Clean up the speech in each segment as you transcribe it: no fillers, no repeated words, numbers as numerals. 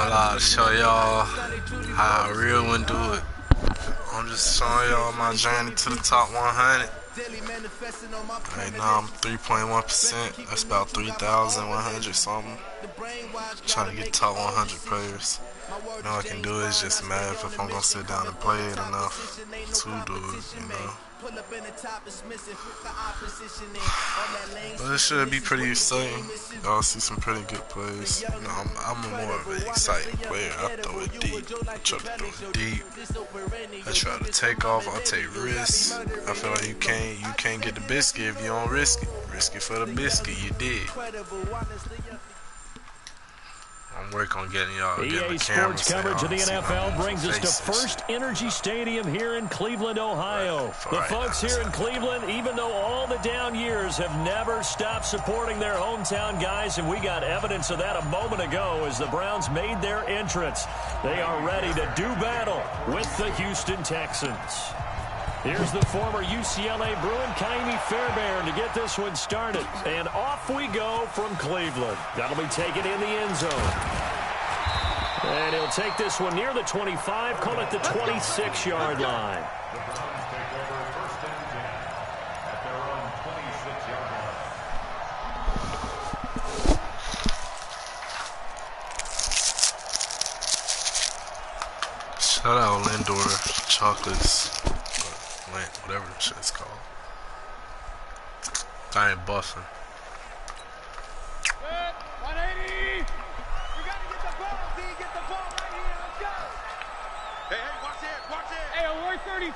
gonna lie, show y'all how a real one do it. I'm just showing y'all my journey to the top 100. Right now I'm 3.1%. That's about 3,100 something. Trying to get top 100 players. All I can do is just math if I'm gonna sit down and play it enough to do it, you know. But it should be pretty exciting. Y'all see some pretty good plays. You know, I'm more of an exciting player. I throw it deep. I try to throw it deep. I try to take off. I take risks. I feel like you can't get the biscuit if you don't risk it. Risk it for the biscuit. You did. I'm working on getting y'all. EA Sports coverage of the NFL brings us to First Energy Stadium here in Cleveland, Ohio. The folks here in Cleveland, even though all the down years, have never stopped supporting their hometown guys, and we got evidence of that a moment ago as the Browns made their entrance. They are ready to do battle with the Houston Texans. Here's the former UCLA Bruin, Kaimi Fairbairn, to get this one started. And off we go from Cleveland. That'll be taken in the end zone. And he'll take this one near the 25, call it the 26-yard line. Shout out Lindor Chocolates. Whatever the shit's called. I ain't buffing. 180! We gotta get the ball, D. Get the ball right here. Let's go. Hey, watch it, watch it. Hey, alert 33.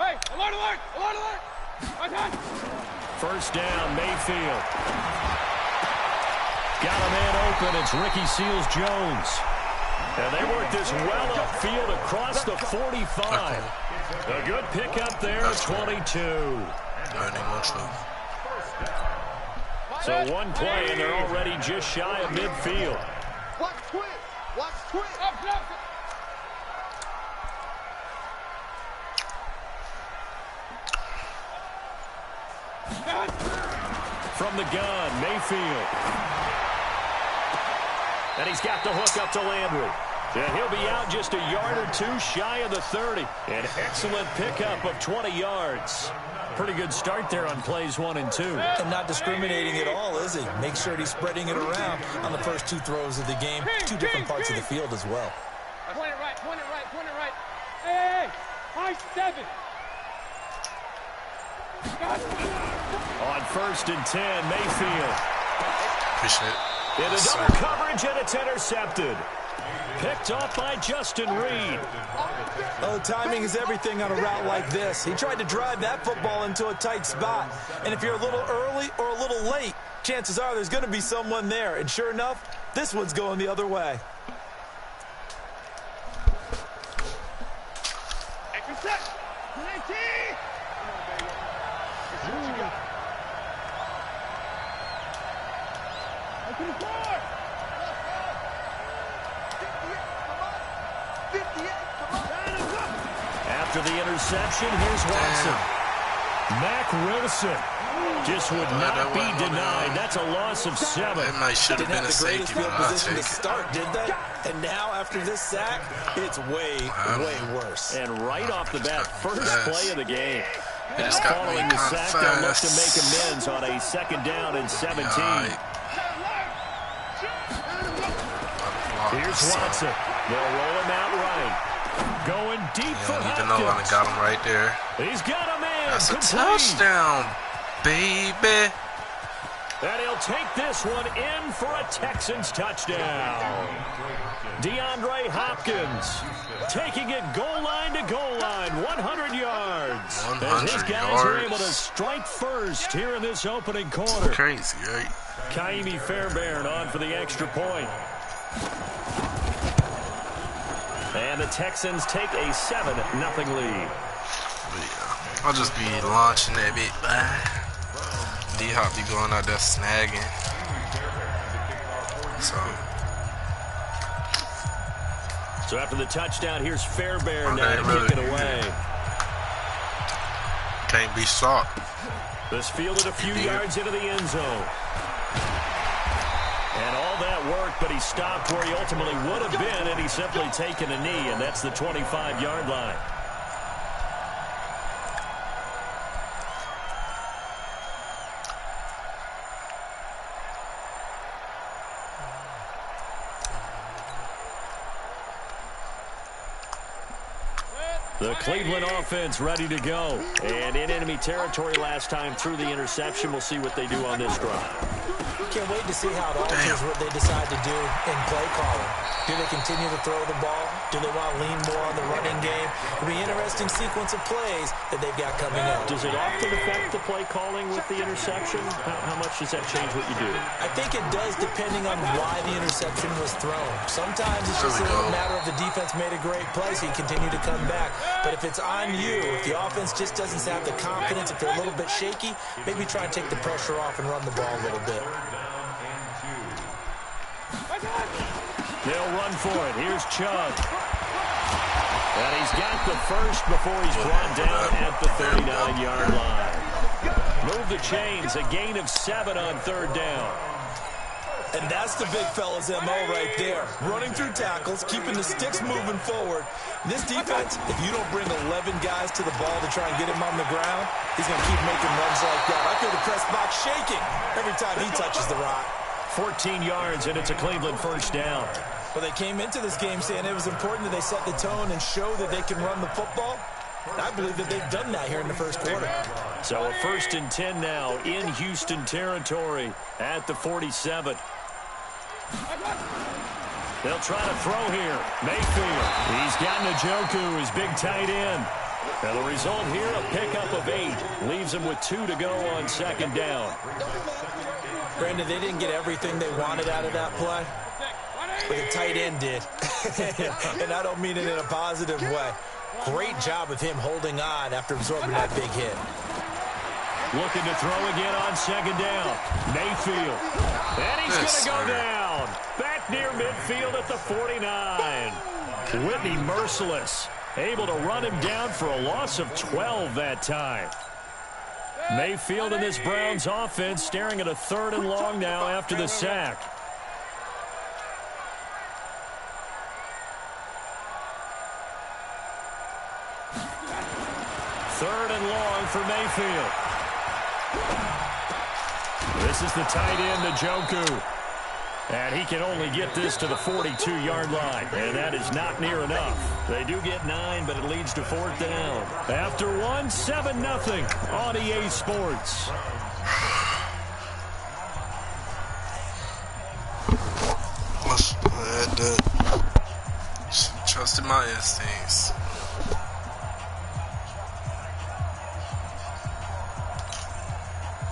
Hey, alert, alert, alert, alert. Right on. First down, Mayfield. Got a man open. It's Ricky Seals-Jones. And they work this well upfield across the 45. A good pickup there at 22. So one play, and they're already just shy of midfield. Watch twist. Watch twist. From the gun, Mayfield. And he's got the hook up to Landry. And he'll be out just a yard or two shy of the 30. An excellent pickup of 20 yards. Pretty good start there on plays 1 and 2. And not discriminating at all, is he? Make sure he's spreading it around on the first 2 throws of the game. 2 different parts of the field as well. Point it right, point it right, point it right. Hey, high 7. On first and 10, Mayfield. Appreciate it. Into double coverage, and it's intercepted. Picked off by Justin Reed. Oh, timing is everything on a route like this. He tried to drive that football into a tight spot. And if you're a little early or a little late, chances are there's going to be someone there. And sure enough, this one's going the other way. Intercept. 19. After the interception, here's Watson. Mac Wilson just would not be denied. That's a loss of 7. It might should have been a safety, but I'll take it. Start, did they? And now, after this sack, it's way worse. And right off the bat, first play of the game. And following the sack, they'll look to make amends on a 2nd down and 17. Here's Watson. They'll roll him out right. Going deep for Hopkins. I got him right there. He's got a man. That's a touchdown, baby. And he'll take this one in for a Texans touchdown. DeAndre Hopkins taking it goal line to goal line, 100 yards. 100 as his guys are able to strike first here in this opening quarter. It's crazy, right? Kaimi Fairbairn on for the extra point. And the Texans take a 7-0 lead. Yeah, I'll just be launching that bit. D-Hop be going out there snagging. So after the touchdown, here's Fairbairn now to kick it away. Can't be stopped. This fielded a few yards into the end zone. And all that work, but he stopped where he ultimately would have been, and he's simply taken a knee, and that's the 25-yard line. The Cleveland offense ready to go. And in enemy territory last time through the interception. We'll see what they do on this drive. Can't wait to see how it alters what they decide to do in play calling. Do they continue to throw the ball? Do they want to lean more on the running game? It'll be an interesting sequence of plays that they've got coming up. Does it often affect the play calling with the interception? How much does that change what you do? I think it does depending on why the interception was thrown. Sometimes it's just a matter of the defense made a great play, so you continue to come back. But if it's on you, if the offense just doesn't have the confidence, if they're a little bit shaky, maybe try and take the pressure off and run the ball a little bit. They'll run for it. Here's Chubb. And he's got the first before he's brought down at the 39-yard line. Move the chains. A gain of 7 on 3rd down. And that's the big fella's MO right there. Running through tackles, keeping the sticks moving forward. This defense, if you don't bring 11 guys to the ball to try and get him on the ground, he's going to keep making runs like that. I feel the press box shaking every time he touches the rock. 14 yards, and it's a Cleveland first down. Well, they came into this game saying it was important that they set the tone and show that they can run the football. I believe that they've done that here in the first quarter. So a 1st and 10 now in Houston territory at the 47. They'll try to throw here. Mayfield. He's got Njoku, his big tight end. And the result here, a pickup of 8. Leaves him with 2 to go on 2nd down. Brandon, they didn't get everything they wanted out of that play, but the tight end did. And I don't mean it in a positive way. Great job of him holding on after absorbing that big hit. Looking to throw again on 2nd down. Mayfield. And he's going to go down. Back near midfield at the 49. Whitney merciless. Able to run him down for a loss of 12 that time. Mayfield and this Browns offense staring at a 3rd and long now after the sack. Third and long for Mayfield. This is the tight end, Njoku. And he can only get this to the 42-yard line. And that is not near enough. They do get 9, but it leads to 4th down. After 1, 7-0 on EA Sports. Trusted my instincts.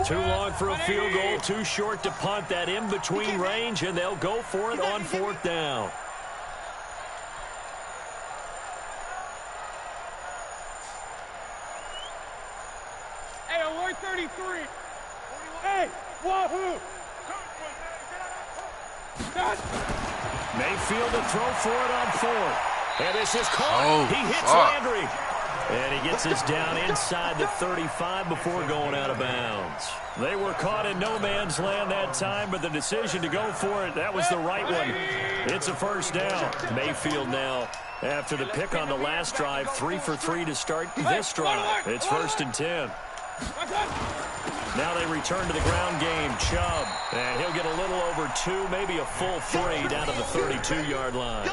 Too long for a field goal, too short to punt. That in-between range, and they'll go for it on 4th down. Hey, alert 33. Hey, wahoo! Mayfield to throw for it on 4th. And this is caught. Oh, he hits Landry. And he gets this down inside the 35 before going out of bounds. They were caught in no man's land that time, but the decision to go for it, that was the right one. It's a 1st down. Mayfield now, after the pick on the last drive, 3 for 3 to start this drive. It's 1st and 10. Now they return to the ground game. Chubb, and he'll get a little over 2, maybe a full 3 down to the 32-yard line.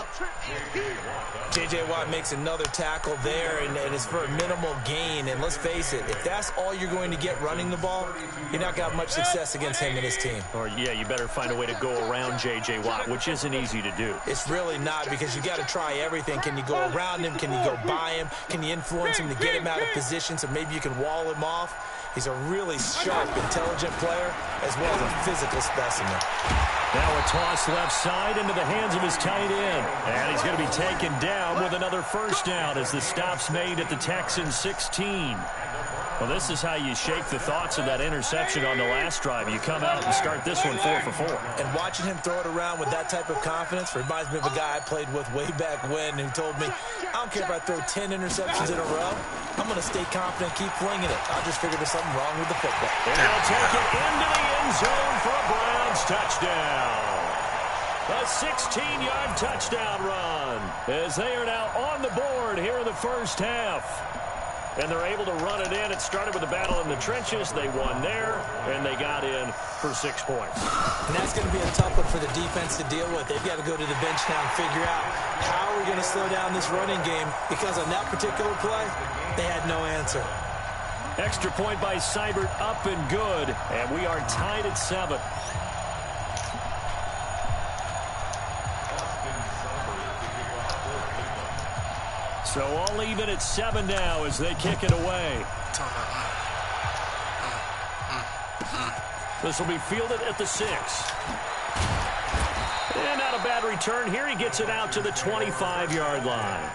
J.J. Watt makes another tackle there, and it's for a minimal gain. And let's face it, if that's all you're going to get running the ball, you're not going to have much success against him and his team. Or, yeah, you better find a way to go around J.J. Watt, which isn't easy to do. It's really not, because you got to try everything. Can you go around him? Can you go by him? Can you influence him to get him out of position so maybe you can wall him off? He's a really sharp, intelligent player, as well as a physical specimen. Now a toss left side into the hands of his tight end. And he's going to be taken down with another 1st down as the stop's made at the Texans 16. Well, this is how you shake the thoughts of that interception on the last drive. You come out and start this one 4 for 4. And watching him throw it around with that type of confidence reminds me of a guy I played with way back when who told me, I don't care if I throw 10 interceptions in a row. I'm going to stay confident, keep flinging it. I'll just figure there's something wrong with the football. And they'll take it into the end zone for a Browns touchdown. A 16-yard touchdown run as they are now on the board here in the first half. And they're able to run it in. It started with a battle in the trenches. They won there, and they got in for 6 points. And that's going to be a tough one for the defense to deal with. They've got to go to the bench now and figure out how are we going to slow down this running game, because on that particular play, they had no answer. Extra point by Seibert, up and good, and we are tied at 7. So all even at 7 now as they kick it away. This will be fielded at the 6. And not a bad return here. He gets it out to the 25-yard line.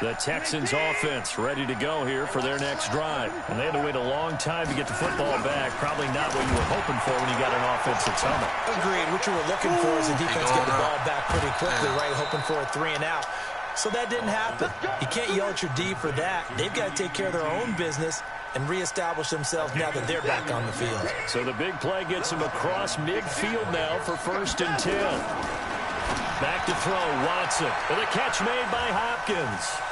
The Texans offense ready to go here for their next drive. And they had to wait a long time to get the football back. Probably not what you were hoping for when you got an offense that's humming. Agreed. What you were looking for is the defense get the ball back pretty quickly, right? Hoping for a 3 and out. So that didn't happen. You can't yell at your D for that. They've got to take care of their own business and reestablish themselves now that they're back on the field. So the big play gets him across midfield now for 1st and 10. Back to throw, Watson. And a catch made by Hopkins.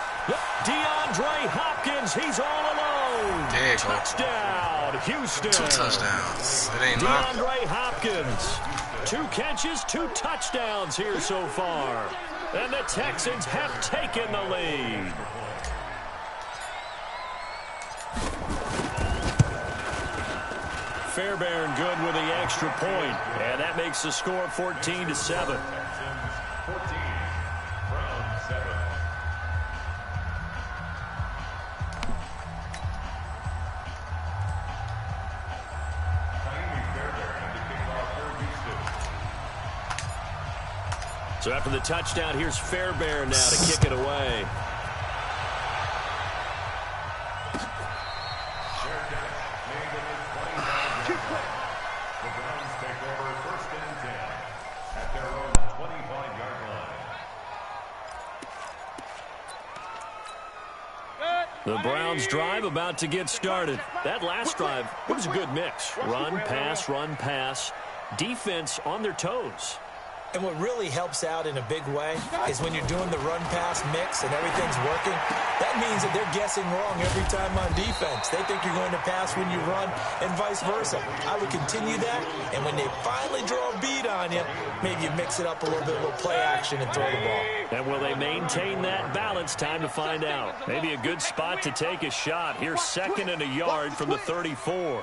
DeAndre Hopkins, he's all alone. There you Touchdown, go. Houston. 2 touchdowns. It ain't DeAndre Hopkins. 2 catches, 2 touchdowns here so far. And the Texans have taken the lead. Fairbairn good with the extra point, and that makes the score 14-7. So after the touchdown, here's Fairbairn now to kick it away. The Browns drive about to get started. That last drive, it was a good mix. Run, pass. Defense on their toes. And what really helps out in a big way is when you're doing the run-pass mix and everything's working, that means that they're guessing wrong every time on defense. They think you're going to pass when you run and vice versa. I would continue that, and when they finally draw a beat on you, maybe you mix it up a little bit, a little play action and throw the ball. And will they maintain that balance? Time to find out. Maybe a good spot to take a shot. Here's 2nd and a yard from the 34.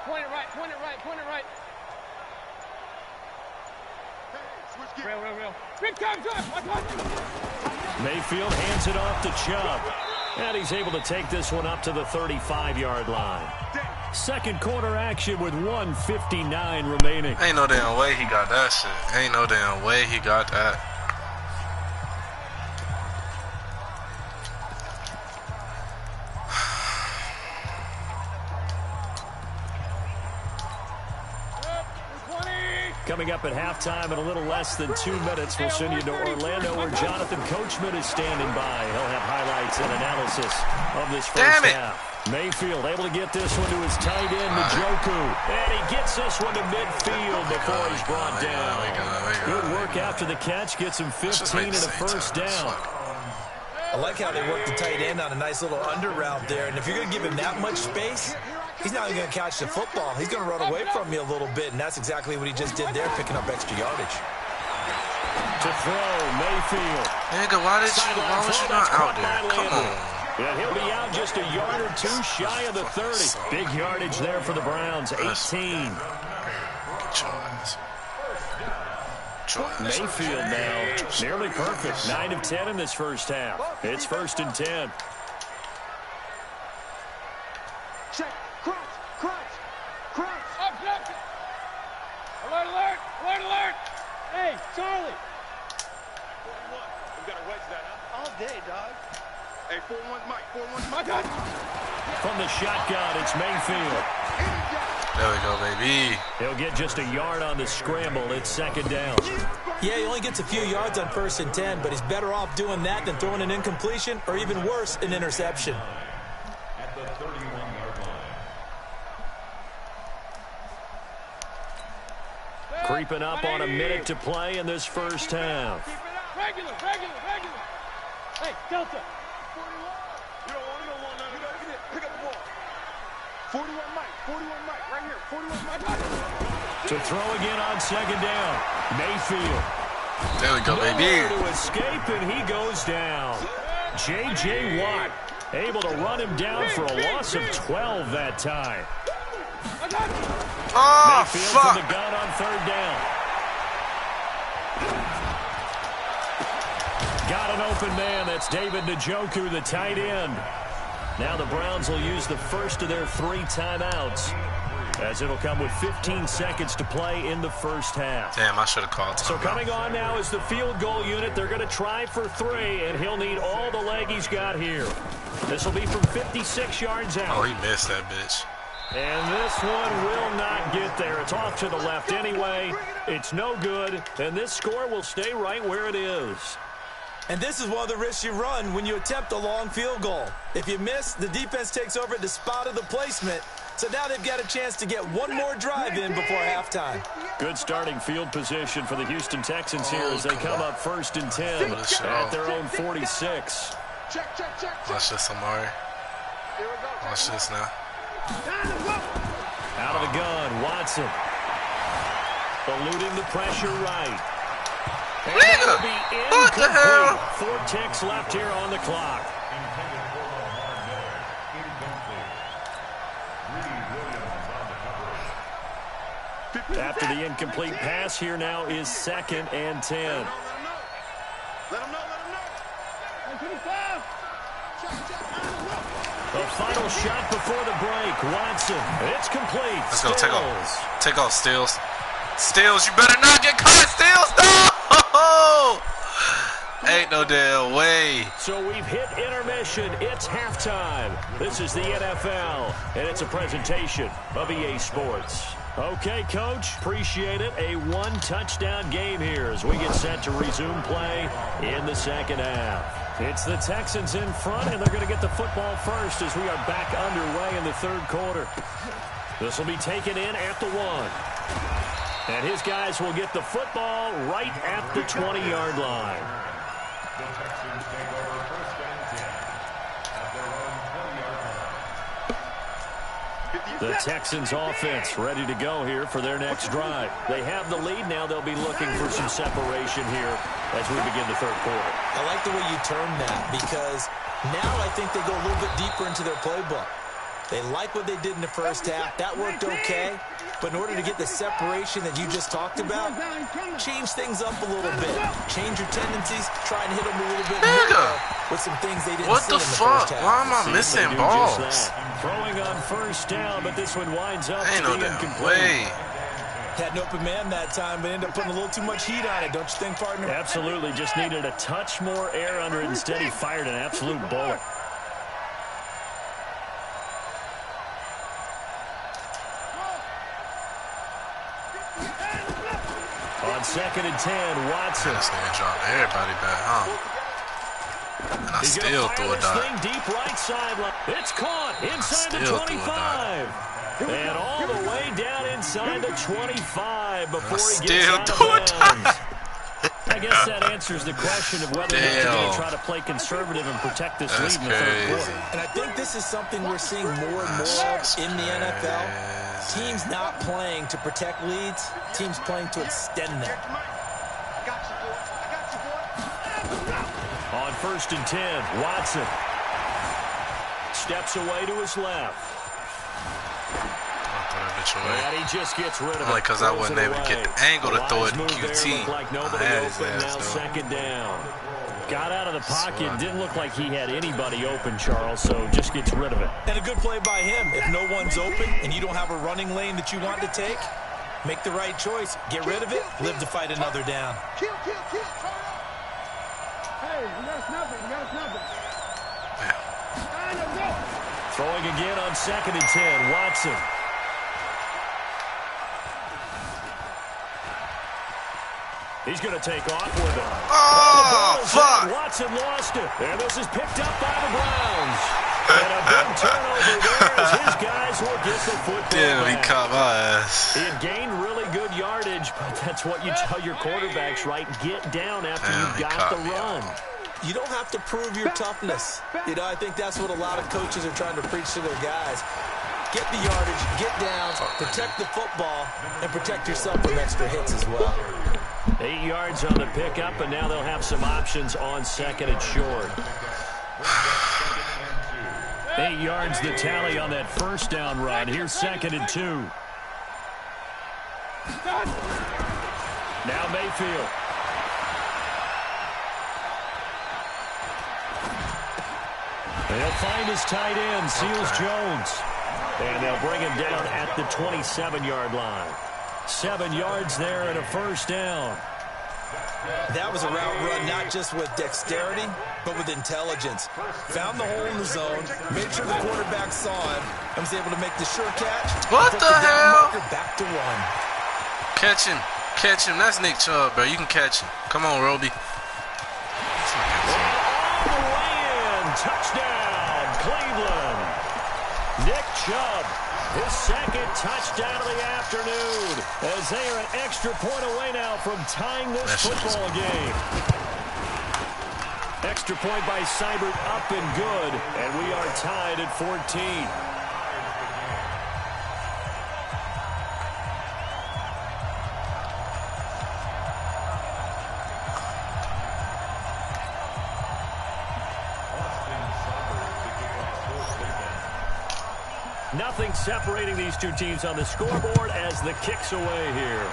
Point it right. Real. Big time's up. Mayfield hands it off to Chubb. And he's able to take this one up to the 35-yard line. Second quarter action with 1:59 remaining. Ain't no damn way he got that shit. Ain't no damn way he got that. Coming up at halftime in a little less than 2 minutes, we'll send you to Orlando where Jonathan Coachman is standing by. He'll have highlights and analysis of this first half. Mayfield able to get this one to his tight end, Njoku. And he gets this one to midfield before he's brought down. Good work after the catch. Gets him 15 and a first down. I like how they work the tight end on a nice little under route there. And if you're going to give him that much space, he's not even going to catch the football. He's going to run away from you a little bit, and that's exactly what he just did there, picking up extra yardage. To throw, Mayfield. Nigga, why was you not out there? Come on. Yeah, he'll be out just a yard or 2 shy of the 30. Big yardage there for the Browns, 18. Mayfield now, nearly perfect. 9 of 10 in this first half. It's 1st and 10. Check. Crouch. Up. Alert. Hey, Charlie. 41. We got to wedge that, huh? All day, dog. Hey, 4-1, Mike. 4-1, Mike. From the shotgun, it's Mayfield. There we go, baby. He'll get just a yard on the scramble. It's second down. Yeah, he only gets a few yards on 1st and 10, but he's better off doing that than throwing an incompletion or even worse, an interception. At the 31-yard line. Creeping up on a minute to play in this first half. Regular. Hey, Delta. 41. You don't want none. You gotta get it. Pick up the ball. 41 Mike, right here. 41 Mike. To throw again on second down. Mayfield. There we go, baby. Nowhere to escape, and he goes down. J.J. Watt able to run him down for a loss of 12 that time. Oh, Mayfield fuck. from the gun on third down. Got an open man. That's David Njoku, the tight end. Now the Browns will use the first of their 3 timeouts, as it'll come with 15 seconds to play in the first half. Damn, I should have called So timeout. coming on now is the field goal unit. They're going to try for 3, and he'll need all the leg he's got here. This will be from 56 yards out. Oh, he missed that bitch. And this one will not get there. It's off to the left anyway. It's no good, and this score will stay right where it is. And this is one of the risks you run when you attempt a long field goal. If you miss, the defense takes over at the spot of the placement. So now they've got a chance to get one more drive in before halftime. Good starting field position for the Houston Texans here as they come up 1st and 10 at their own 46. Watch this, Amari. Watch this now. Out of the gun, Watson. Eluding the pressure right. And it'll be What the hell? 4 ticks left here on the clock. After the incomplete pass, here now is 2nd and 10. Let him know. The final shot before the break. Watson. It's complete. Let's go. Take Stills. off. Take off, Stills. Stills, you better not get caught, Stills. No! Ain't no damn way. So we've hit intermission. It's halftime. This is the NFL, and it's a presentation of EA Sports. Okay, Coach, appreciate it. A 1-touchdown game here as we get set to resume play in the second half. It's the Texans in front, and they're going to get the football first as we are back underway in the third quarter. This will be taken in at the 1. And his guys will get the football right at the 20-yard line. The Texans take over 1st and 10 at their own 20-yard line. The Texans offense ready to go here for their next drive. They have the lead. Now they'll be looking for some separation here as we begin the third quarter. I like the way you term that because now I think they go a little bit deeper into their playbook. They like what they did in the first half. That worked okay. But in order to get the separation that you just talked about, change things up a little bit. Change your tendencies. Try and hit them a little bit more with some things they didn't see in the first half. Why am I missing balls? Throwing on 1st down, but this one winds up Ain't to no be damn incomplete. way. Had an open man that time, but ended up putting a little too much heat on it, don't you think, partner? Absolutely. Just needed a touch more air under it. Instead, he fired an absolute bullet. On 2nd and 10, Watson. This nigga dropped everybody back, huh? And I He's still gonna threw fire a this dot. thing deep right sideline. It's caught inside the still threw a 25. And all the way down inside the 25 before he gets still out of threw a bounds. dot. I guess that answers the question of whether they're going to try to play conservative and protect this That's lead in the third crazy. quarter. And I think this is something we're seeing more and more of in the NFL. Teams not playing to protect leads, teams playing to extend them. On 1st and 10, Watson steps away to his left. And he just gets rid of it. Only because I wasn't able to get the angle to throw it to Wise move there, QT. looked like nobody I had his open. Now ass, though. 2nd down. Got out of the pocket. Didn't look like he had anybody open, Charles, so just gets rid of it. And a good play by him. If no one's open and you don't have a running lane that you want to take, make the right choice. Get rid of it. Live to fight another down. Kill. Hey, you got us nothing. Throwing again on 2nd and 10, Watson. He's going to take off with it. Oh, fuck. Watson lost it. And this is picked up by the Browns. And a big turnover there as his guys will get the football Damn, he back. caught my ass. He had gained really good yardage, but that's what you tell your quarterbacks, right? Get down after Damn, you've he got caught the me run. You don't have to prove your toughness. You know, I think that's what a lot of coaches are trying to preach to their guys. Get the yardage, get down, protect the football, and protect yourself from extra hits as well. 8 yards on the pickup, and now they'll have some options on second and short. 8 yards the tally on that first down run. Here's second and 2. Now Mayfield. They'll find his tight end, Seals Jones. And they'll bring him down at the 27-yard line. 7 yards there and a first down. That was a route run not just with dexterity, but with intelligence. Found the hole in the zone, made sure the quarterback saw him, and was able to make the sure catch. What the hell? Back to one. Catch him. Catch him. That's Nick Chubb, bro. You can catch him. Come on, Roby. All the way in. Touchdown, Cleveland. Nick Chubb, his second touchdown of the afternoon, as they are an extra point away now from tying this football game. Extra point by Seibert up and good, and we are tied at 14. Nothing separating these two teams on the scoreboard as the kick's away here.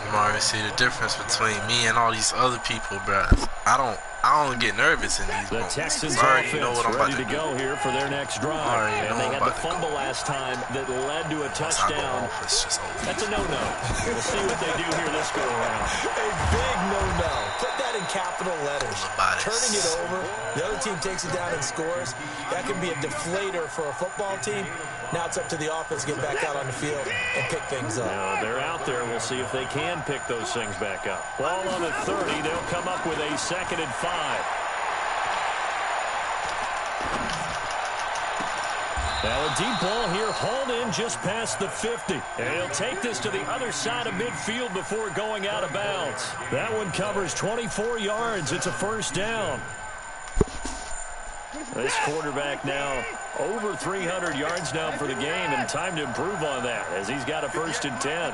I'm already see the difference between me and all these other people, bro. I don't get nervous in these moments. The Texans I already offense know what I'm about ready to go here for their next drive. And they had the fumble last time that led to a touchdown. That's a no-no. We'll see what they do here this go-around. A big no-no. Put that in capital letters. Turning it over, the other team takes it down and scores. That can be a deflator for a football team. Now it's up to the offense to get back out on the field and pick things up. Now they're out there. We'll see if they can pick those things back up. Ball on the 30. They'll come up with a 2nd and 5. Now a deep ball here, hauled in just past the 50. And he'll take this to the other side of midfield before going out of bounds. That one covers 24 yards. It's a first down. This quarterback now over 300 yards now for the game, and time to improve on that as he's got a 1st and 10.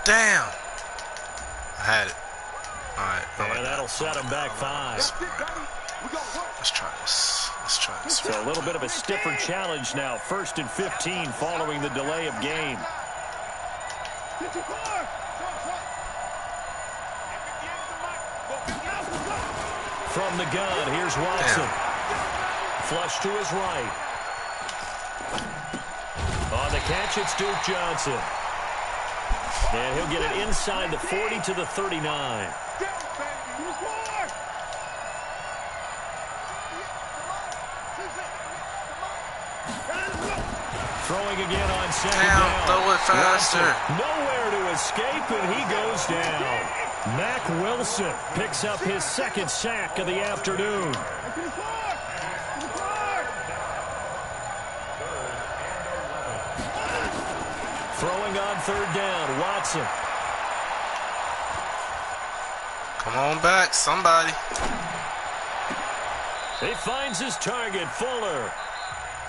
Damn. I had it. All right. And that'll set him back 5. Let's try this. Let's try this. So a little bit of a stiffer challenge now. 1st and 15 following the delay of game. From the gun, here's Watson. Flush to his right. On the catch, it's Duke Johnson. And he'll get it inside the 40 to the 39. Throwing again on 2nd down. Throw it faster. Watson, nowhere to escape, and he goes down. Mack Wilson picks up his 2nd sack of the afternoon. Throwing on 3rd down, Watson. Come on back, somebody. He finds his target, Fuller.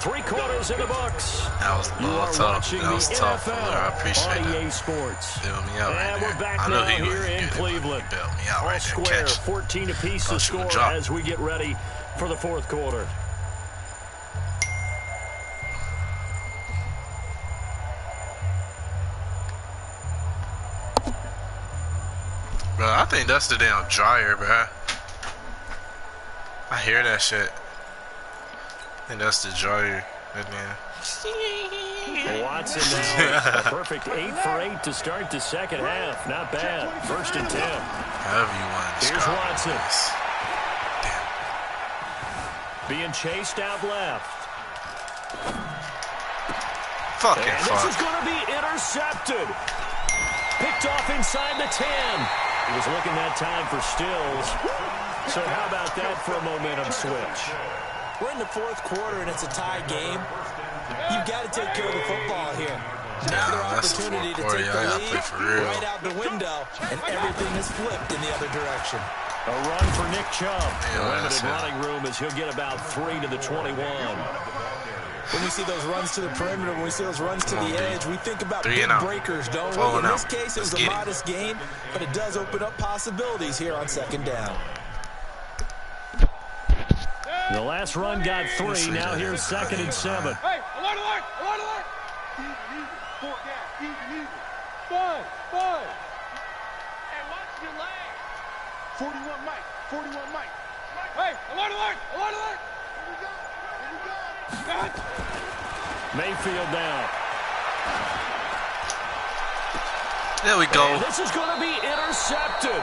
3 quarters in the books. That was a little tough. That was tough, Fuller. I appreciate on that. EA Sports. Bailed me out right And there. we're back I know now he here was in good. Cleveland. He bailed me out All right there. square, Catch. 14 apiece to Thought you would score drop. as we get ready for the 4th quarter. Bro, I think that's the damn dryer, bro. I hear that shit. I think that's the dryer. That man. Watson now, a perfect 8 for 8 to start the second half. Not bad. 1st and 10. However you want to Here's Watson. Damn. Being chased out left. Fucking and fuck. This is going to be intercepted. Picked off inside the 10. He was looking that time for Stills. So how about that for a momentum switch? We're in the 4th quarter, and it's a tie game. You've got to take care of the football here. Another opportunity to take the lead right out the window, and everything is flipped in the other direction. A run for Nick Chubb. Limited running room as he'll get about 3 to the 21. When we see those runs to the perimeter, when we see those runs to the edge, we think about big breakers, don't we? In this case, it was a modest gain, but it does open up possibilities here on 2nd down. The last run got 3. Now here's 2nd and 7. Hey, alert, alert, alert, alert. Easy, 4 down, easy. 5. Hey, watch your leg. 41 Mike, 41 Mike. Hey, alert, alert, alert, alert. Here we go. Mayfield down. There we go. And this is going to be intercepted.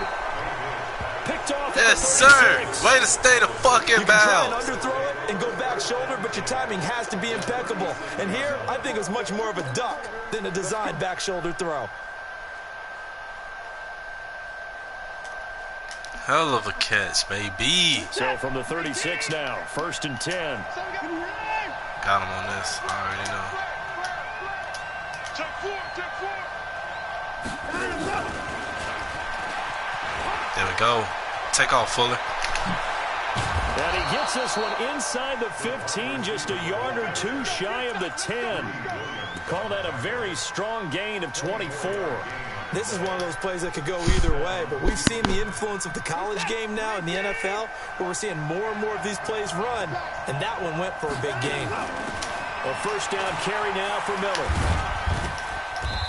Picked off. Yes, sir. Way to stay the fucking bounds. You can try and underthrow it and go back shoulder, but your timing has to be impeccable. And here, I think it's much more of a duck than a designed back shoulder throw. Hell of a catch, baby. So from the 36 now, 1st and 10. Got him on this. I already know. Check 4. There we go. Take off, Fuller. And he gets this one inside the 15, just a yard or 2 shy of the 10. Call that a very strong gain of 24. This is one of those plays that could go either way, but we've seen the influence of the college game now in the NFL, where we're seeing more and more of these plays run, and that one went for a big gain. A 1st down carry now for Miller.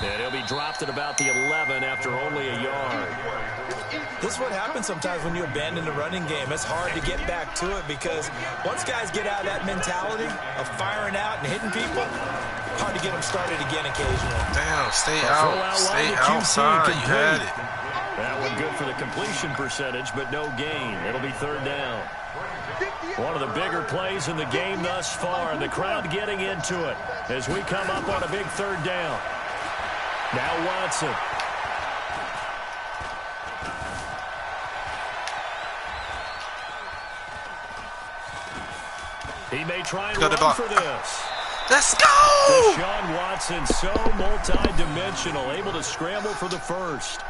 And he'll be dropped at about the 11 after only a yard. This is what happens sometimes when you abandon the running game. It's hard to get back to it because once guys get out of that mentality of firing out and hitting people, hard to get them started again occasionally. Damn, stay out. Stay outside. You had it. That one good for the completion percentage, but no gain. It'll be 3rd down. One of the bigger plays in the game thus far, and the crowd getting into it as we come up on a big 3rd down. Now Watson. He may try and run for this. Let's go! Deshaun Watson, so multi-dimensional, able to scramble for the 1st.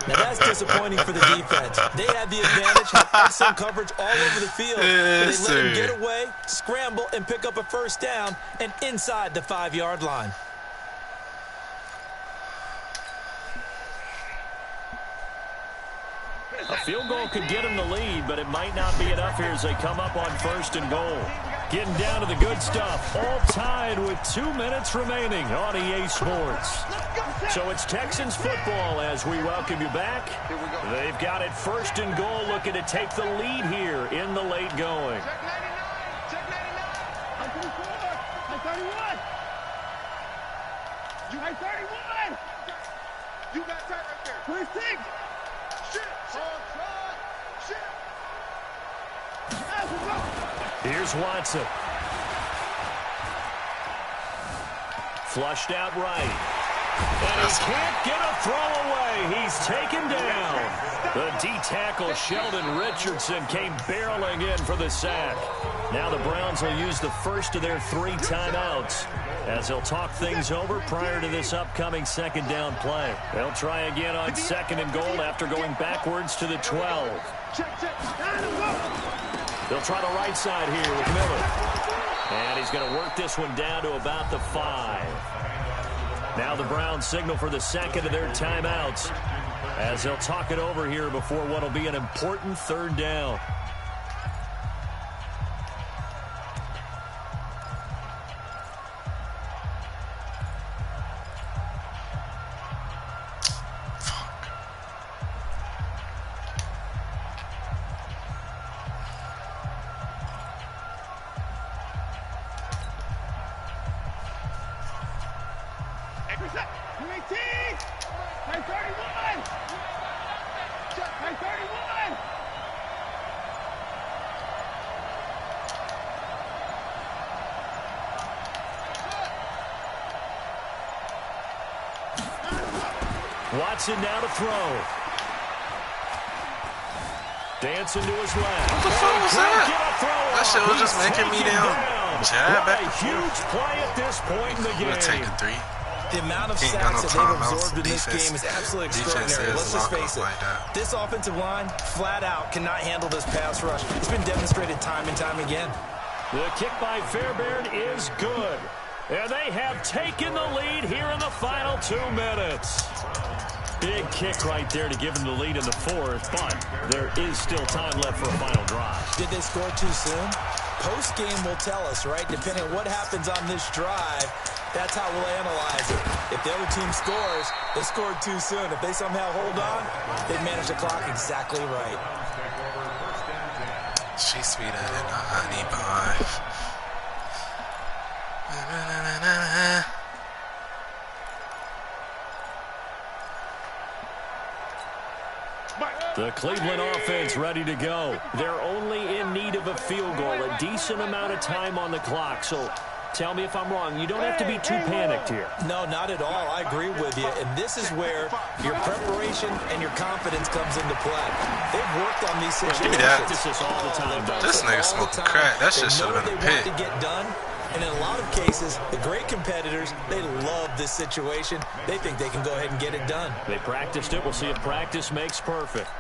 Now that's disappointing for the defense. They had the advantage, had excellent coverage all over the field. Yes, they let him get away, scramble, and pick up a 1st down, and inside the 5-yard line. A field goal could get him the lead, but it might not be enough here as they come up on 1st and goal. Getting down to the good stuff, all tied with 2 minutes remaining on EA Sports. So it's Texans football as we welcome you back. They've got it 1st and goal, looking to take the lead here in the late going. Check 99. 31. You got 31. You got tight right there. 26. Here's Watson. Flushed out right. And he can't get a throw away. He's taken down. The D-tackle Sheldon Richardson came barreling in for the sack. Now the Browns will use the 1st of their 3 timeouts as they'll talk things over prior to this upcoming 2nd down play. They'll try again on 2nd and goal after going backwards to the 12. They'll try the right side here with Miller. And he's going to work this one down to about the 5. Now the Browns signal for the 2nd of their timeouts as they'll talk it over here before what will be an important 3rd down. Watson now to throw. Dancing to his left. What the fuck was that? That shit was just making me down. Jab back and forth. Huge play at this point in the game. We'll take a 3. The amount of sacks that they've absorbed in this game is absolutely extraordinary. Let's just face it. This offensive line, flat out, cannot handle this pass rush. It's been demonstrated time and time again. The kick by Fairbairn is good. And they have taken the lead here in the final 2 minutes. Big kick right there to give them the lead in the 4th, but there is still time left for a final drive. Did they score too soon? Post-game will tell us, right? Depending on what happens on this drive, that's how we'll analyze it. If the other team scores, they scored too soon. If they somehow hold on, they manage the clock exactly right. She's sweeter than a honey bun. The Cleveland offense ready to go. They're only in need of a field goal, a decent amount of time on the clock. So tell me if I'm wrong. You don't have to be too panicked here. No, not at all. I agree with you. And this is where your preparation and your confidence comes into play. They've worked on these situations. This all the time. This nigga smoking crack. That shit should have been a pick. To get done. And in a lot of cases, the great competitors, they love this situation. They think they can go ahead and get it done. They practiced it. We'll see if practice makes perfect.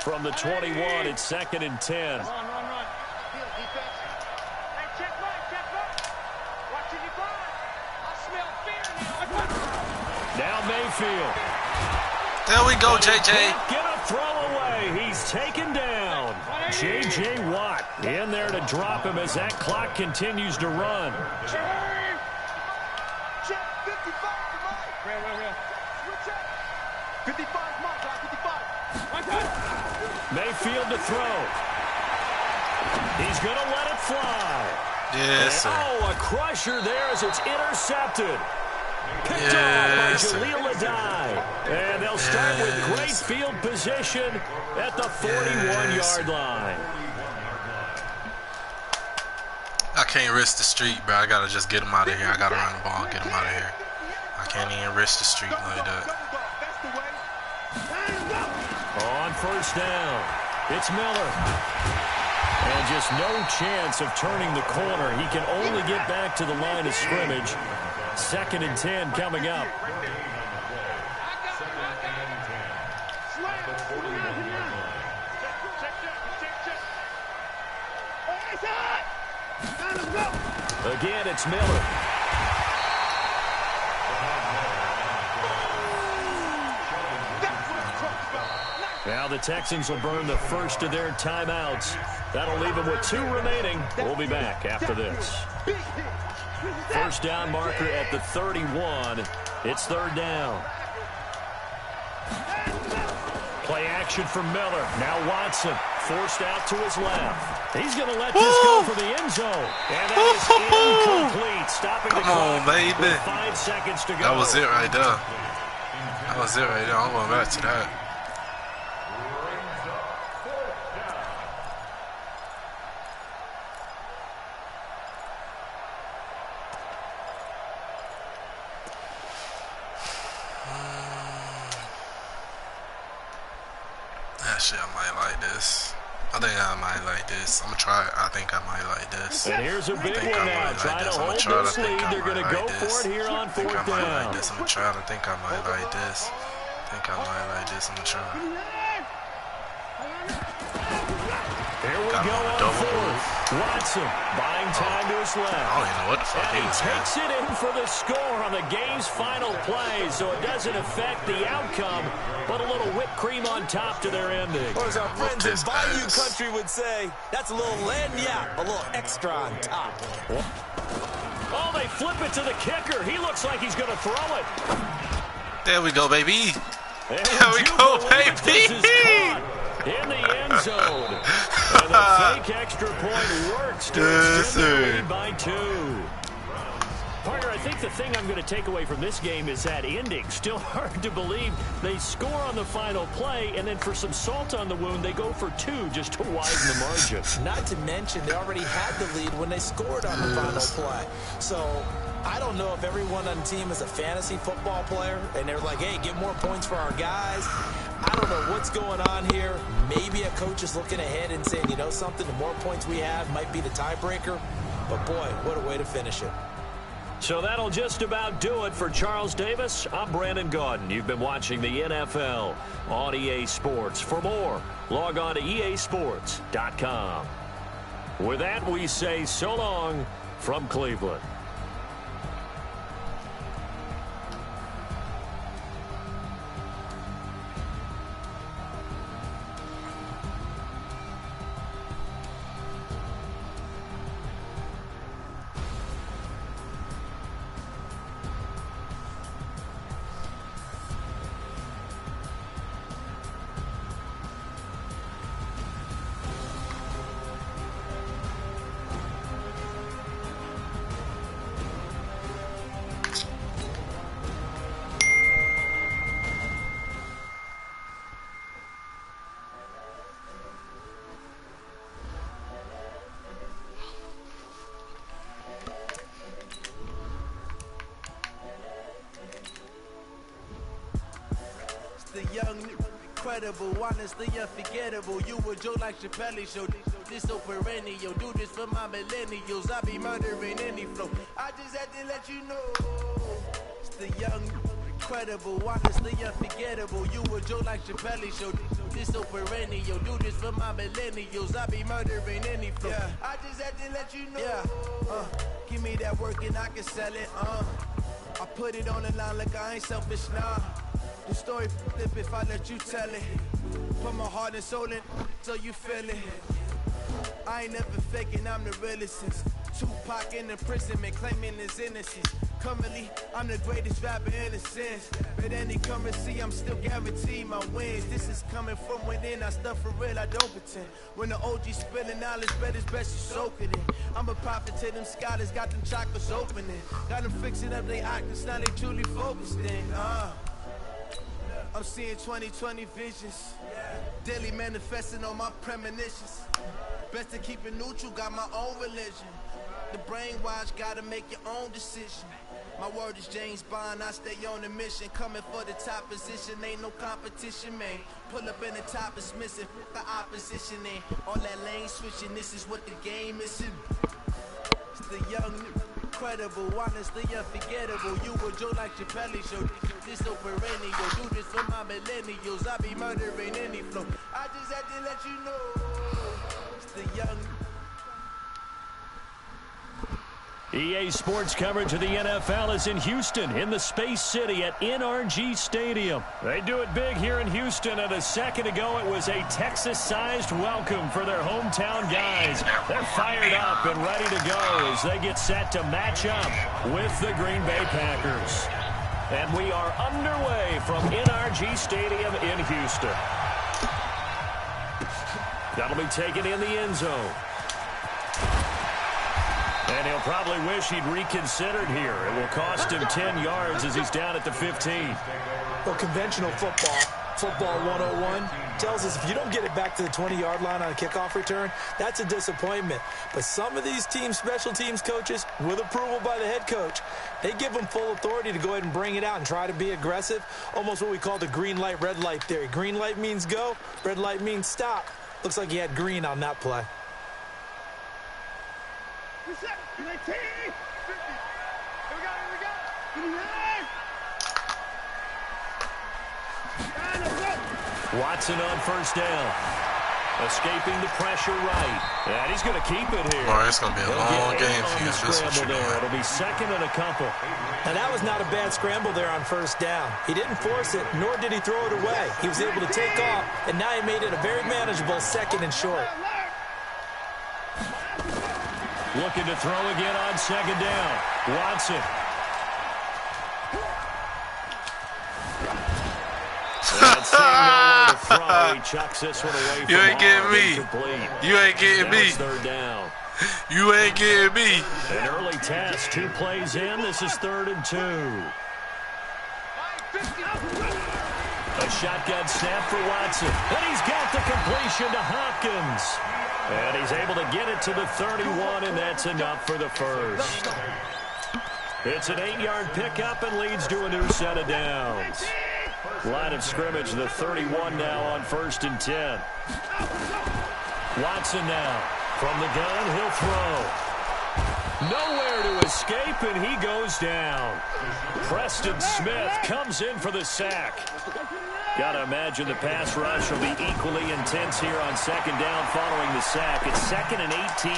From the 21, it's 2nd and 10. Run. Field defense. Hey, check right. Watch it, you blind. I smell fear now. Now Mayfield. There we go, JJ. Can't get a throw away. He's taken down. J.J. Watt in there to drop him as that clock continues to run. Check 55 to Mike. Real. Switch up. 55 Mike, 55. Mike, Mayfield to throw. He's going to let it fly. Yes, sir. Oh, a crusher there as it's intercepted. Picked off by Jaleel Adai. And they'll start with great field position at the 41-yard line. I can't risk the street, bro. I gotta just get him out of here. I gotta run the ball and get him out of here. I can't even risk the street like that. On 1st down, it's Miller. And just no chance of turning the corner. He can only get back to the line of scrimmage. 2nd and 10 coming up. Again, it's Miller. Now the Texans will burn the first of their timeouts. That'll leave them with 2 remaining. We'll be back after this. 1st down marker at the 31. It's 3rd down. Play action from Miller. Now Watson forced out to his left. He's going to let this go for the end zone. And that is incomplete. Stopping the clock with 5 seconds to go. That was it right there. I'm going back to that. Shit, I might like this. I think I might like this. I'm gonna try it. I think I might like this. And here's a big one now. Trying to hold this lead. They're going to go for it here on 4th down. I might like this. I'm gonna try it. I think I might like this. I'm gonna try. Here we go on 4th. Watson buying time to his left. I don't even know what the fuck he was doing. Takes it in for the score on the game's final play, so it doesn't affect the outcome, but a little whipped cream on top to their ending. Or as our friends in Bayou Country would say, that's a little lagniappe, a little extra on top. Oh, they flip it to the kicker. He looks like he's going to throw it. There we go, baby. There we go, baby. In the end zone. And the fake extra point works to extend the lead by 2. Partner, I think the thing I'm going to take away from this game is that ending. Still hard to believe they score on the final play, and then for some salt on the wound, they go for 2 just to widen the margin. Not to mention, they already had the lead when they scored on the final play. So I don't know if everyone on the team is a fantasy football player, and they're like, hey, get more points for our guys. I don't know what's going on here. Maybe a coach is looking ahead and saying, you know something, the more points we have might be the tiebreaker. But, boy, what a way to finish it. So that'll just about do it for Charles Davis. I'm Brandon Gaudin. You've been watching the NFL on EA Sports. For more, log on to easports.com. With that, we say so long from Cleveland. The young, incredible, honestly unforgettable. You a Joe like Chappelle show. This so perennial. Do this for my millennials. I be murdering any flow. I just had to let you know. It's the young, incredible, honestly unforgettable. You a Joe like Chappelle show. This so perennial. Do this for my millennials. I be murdering any flow. Yeah. I just had to let you know. Yeah. Give me that work and I can sell it. I put it on the line like I ain't selfish, nah. The story flip if I let you tell it. Put my heart and soul in so you feel it. I ain't never faking, I'm the realest since Tupac in imprisonment, claiming his innocence. Currently, I'm the greatest rapper in a sense. But any currency, I'm still guaranteed my wins. This is coming from within, I stuff for real, I don't pretend. When the OG spilling knowledge, bet it's best you soak it in. I'm a prophet to them scholars, got them chakras opening. Got them fixing up they octaves, now they truly focused in. I'm seeing 2020 visions, daily manifesting on my premonitions. Best to keep it neutral, got my own religion. The brainwash, gotta make your own decision. My word is James Bond, I stay on a mission. Coming for the top position, ain't no competition, man. Pull up in the top is missing, the opposition ain't. All that lane switching, this is what the game is. It's the young, incredible, honestly unforgettable. You a Joe like Chappelle show. This so perennial. Do this for my millennials. I be murdering any flow. I just had to let you know. It's the young. EA Sports coverage of the NFL is in Houston, in the Space City at NRG Stadium. They do it big here in Houston, and a second ago it was a Texas-sized welcome for their hometown guys. They're fired up and ready to go as they get set to match up with the Green Bay Packers. And we are underway from NRG Stadium in Houston. That'll be taken in the end zone. And he'll probably wish he'd reconsidered here. It will cost him 10 yards as he's down at the 15. Well, conventional football 101, tells us if you don't get it back to the 20-yard line on a kickoff return, that's a disappointment. But some of these teams, special teams coaches, with approval by the head coach, they give them full authority to go ahead and bring it out and try to be aggressive, almost what we call the green light, red light theory. Green light means go, red light means stop. Looks like he had green on that play. Watson on first down. Escaping the pressure right. And he's going to keep it here. Boy, it's going to be a long game for you. This what you're doing. It'll be second and a couple. Now, that was not a bad scramble there on first down. He didn't force it, nor did he throw it away. He was able to take off, and now he made it a very manageable second and short. Looking to throw again on second down. Watson. That thing nowhere to throw. He chucks this one away. You ain't getting me. You ain't getting me. Third down. You ain't getting me. An early test. 2 plays in. This is 3rd and 2. A shotgun snap for Watson. And he's got the completion to Hopkins. And he's able to get it to the 31, and that's enough for the first. It's an 8-yard pickup and leads to a new set of downs. Line of scrimmage, the 31 now on 1st and 10. Watson now. From the gun, he'll throw. Nowhere to escape, and he goes down. Preston Smith comes in for the sack. Got to imagine the pass rush will be equally intense here on 2nd down following the sack. It's 2nd and 18.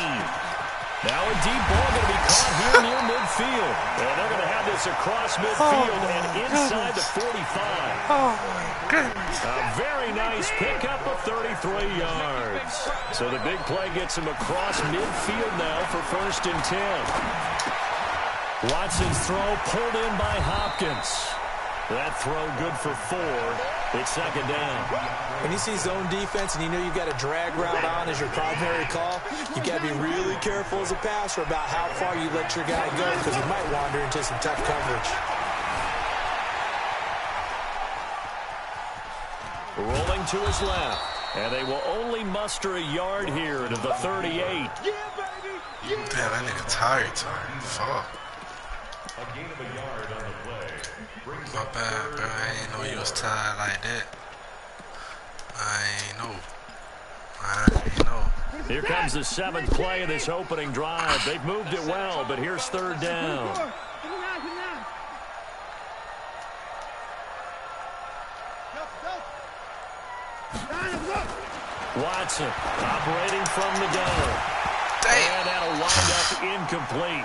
Now a deep ball going to be caught here near midfield. And they're going to have this across midfield and inside the 45. Oh, my goodness. A very nice pickup of 33 yards. So the big play gets him across midfield now for 1st and 10. Watson's throw pulled in by Hopkins. That throw good for 4. It's 2nd down. When you see zone defense and you know you've got a drag route on as your primary call, you got to be really careful as a passer about how far you let your guy go because he might wander into some tough coverage. Rolling to his left. And they will only muster a yard here to the 38. Damn, that nigga tired. Fuck. A gain of a yard on the play. My bad, bro. I ain't know you was tired like that. I ain't know. Here comes the 7th play of this opening drive. They've moved it well, but here's 3rd down. Watson operating from the gun. And that'll wind up incomplete.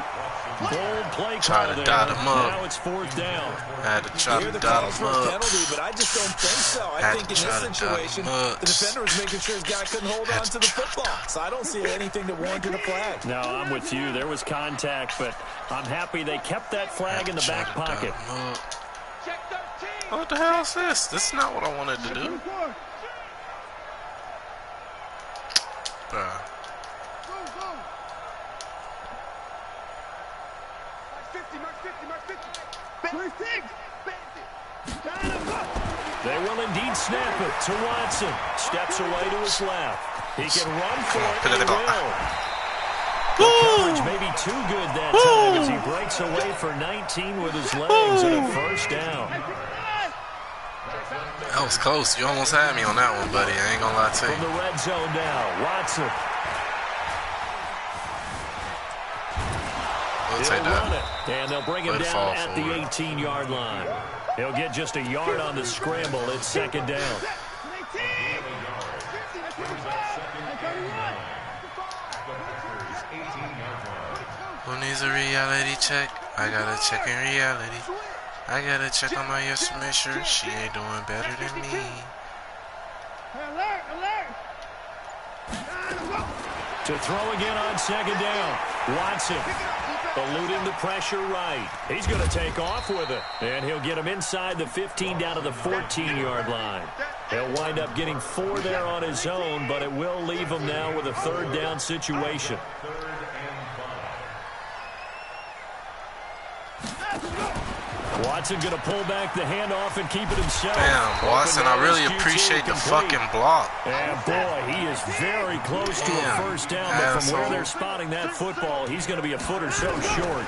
Bold play call there. Now it's 4th down. I had to try to dot him up. Penalty, but I just don't think so. I think in this situation, the defender was making sure his guy couldn't hold on to the football. So I don't see anything that warranted a flag. No, I'm with you. There was contact, but I'm happy they kept that flag in the back pocket. What the hell is this? This is not what I wanted to do. Bruh. They will indeed snap it to Watson. Steps away to his left. He can run for it. He will. The coverage may be too good that time as he breaks away for 19 with his legs and a 1st down. That was close. You almost had me on that one, buddy. I ain't gonna lie to you. From the red zone now, Watson. We'll take that. And they'll bring him down at the 18-yard line. He'll get just a yard on the scramble. It's 2nd down. Who needs a reality check? I gotta check in reality. I gotta check on my yes to make sure she ain't doing better than me. To throw again on 2nd down. Watson eluding the pressure right. He's going to take off with it. And he'll get him inside the 15 down to the 14-yard line. He'll wind up getting 4 there on his own, but it will leave him now with a 3rd down situation. Watson going to pull back the handoff and keep it himself. Damn, Watson, I really appreciate the fucking block. And boy, he is very close to a 1st down, but from where they're spotting that football, he's going to be a foot or so short.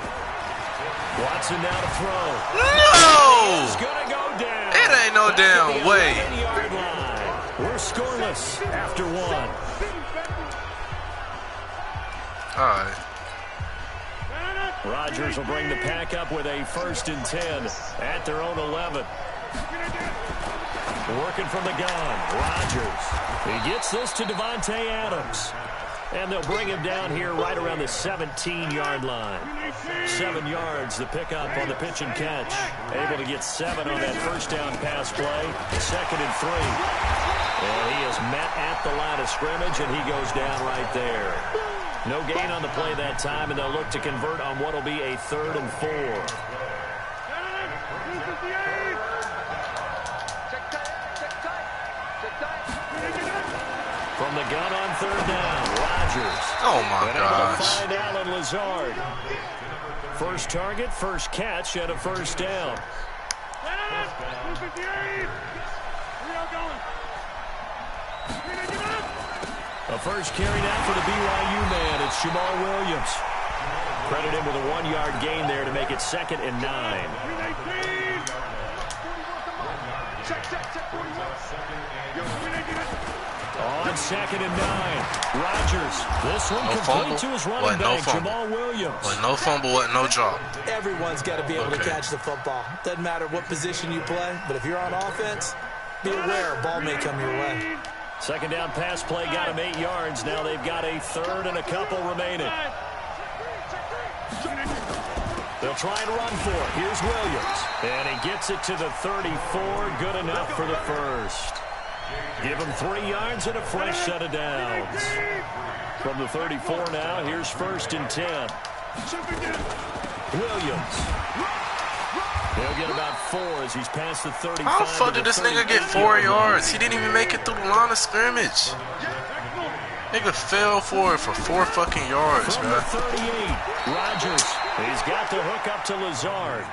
Watson now to throw. No! He's going to go down. It ain't no damn way. We're scoreless after 1. All right. Rodgers will bring the pack up with a 1st and 10 at their own 11. Working from the gun, Rodgers. He gets this to Devontae Adams. And they'll bring him down here right around the 17-yard line. 7 yards, the pickup on the pitch and catch. Able to get 7 on that 1st down pass play. 2nd and 3. And he is met at the line of scrimmage, and he goes down right there. No gain on the play that time, and they'll look to convert on what will be a 3rd and 4. From the gun on third down, Rodgers. Oh my and able to gosh. find Allen Lazard. First target, first catch, and a first down. A first carry now for the BYU man. It's Jamal Williams. Credit him with a 1-yard gain there to make it 2nd and 9. On 2nd and 9. Rodgers. This one complete to his running back, Jamal Williams. No fumble, no drop. Everyone's got to be able to catch the football. Doesn't matter what position you play, but if you're on offense, be aware a ball may come your way. Second down pass play got him 8 yards. Now they've got a third and a couple remaining. They'll try and run for it. Here's Williams. And he gets it to the 34. Good enough for the first. Give him 3 yards and a fresh set of downs. From the 34 now, here's 1st and 10. Williams. He'll get about 4 as he's past the 35. How the fuck did this nigga get 4 yards? He didn't even make it through the line of scrimmage. Nigga fell for it for 4 fucking yards, From man. the 38, Rodgers. He's got the hook up to Lazard.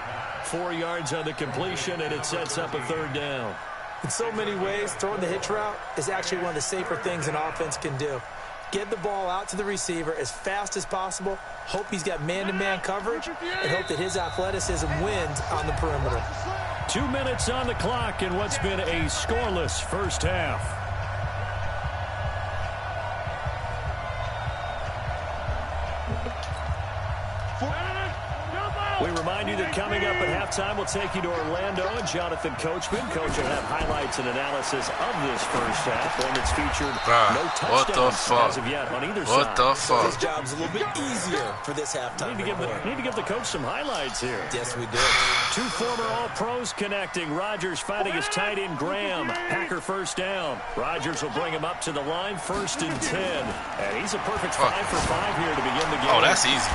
4 yards on the completion, and it sets up a 3rd down. In so many ways, throwing the hitch route is actually one of the safer things an offense can do. Get the ball out to the receiver as fast as possible, hope he's got man-to-man coverage, and hope that his athleticism wins on the perimeter. 2 minutes on the clock in what's been a scoreless first half. We remind you that coming up at halftime, we'll take you to Orlando and Jonathan Coachman. Coach will have highlights and analysis of this first half, one that's featured no touchdowns as of yet on either side. What the fuck? His job's a little bit easier for this halftime. Need to give the coach some highlights here. Yes, we do. 2 former All-Pros connecting. Rodgers fighting his tight end Graham. Packer first down. Rodgers will bring him up to the line, 1st and 10. And he's a perfect 5 for 5 here to begin the game. Oh, that's easy.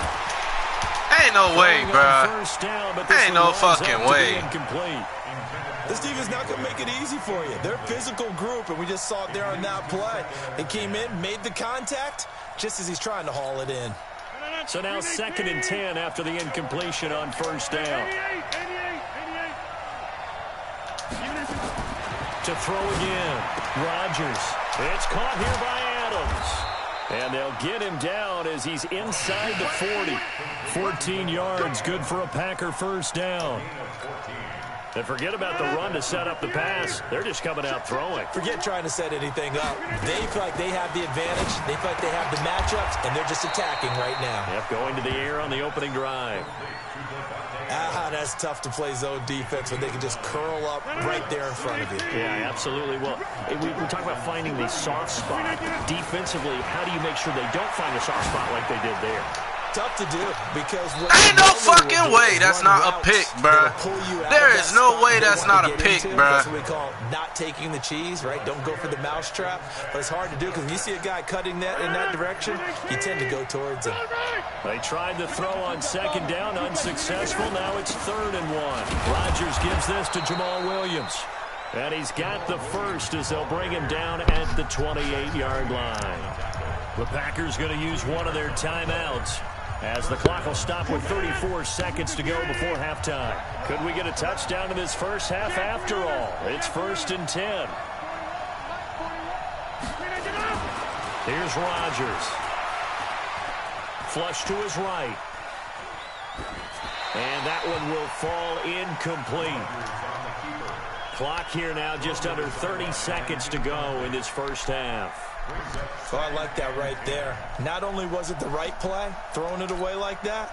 Ain't no way, bruh. Ain't no fucking way. This defense not going to make it easy for you. They're a physical group, and we just saw it there on that play. They came in, made the contact, just as he's trying to haul it in. So now 2nd and 10 after the incompletion on 1st down. To throw again. Rodgers. It's caught here by Adams. And they'll get him down as he's inside the 40. 14 yards, good for a Packer first down. And forget about the run to set up the pass. They're just coming out throwing. Forget trying to set anything up. They feel like they have the advantage. They feel like they have the matchups, and they're just attacking right now. Yep, going to the air on the opening drive. That's tough to play zone defense when they can just curl up right there in front of you. Yeah, absolutely. Well, we talk about finding the soft spot. Defensively, how do you make sure they don't find a soft spot like they did there? Tough to do because ain't no fucking way that's not a pick, bruh. There is no way that's not a pick, bruh. That's what we call not taking the cheese, right? Don't go for the mousetrap. But it's hard to do because when you see a guy cutting that in that direction, you tend to go towards him. They tried to throw on 2nd down, unsuccessful. Now it's 3rd and 1. Rodgers gives this to Jamal Williams. And he's got the first as they'll bring him down at the 28-yard line. The Packers going to use one of their timeouts, as the clock will stop with 34 seconds to go before halftime. Could we get a touchdown in this first half after all? It's 1st and 10. Here's Rodgers. Flush to his right. And that one will fall incomplete. Clock here now just under 30 seconds to go in this first half. Oh, I like that right there. Not only was it the right play, throwing it away like that,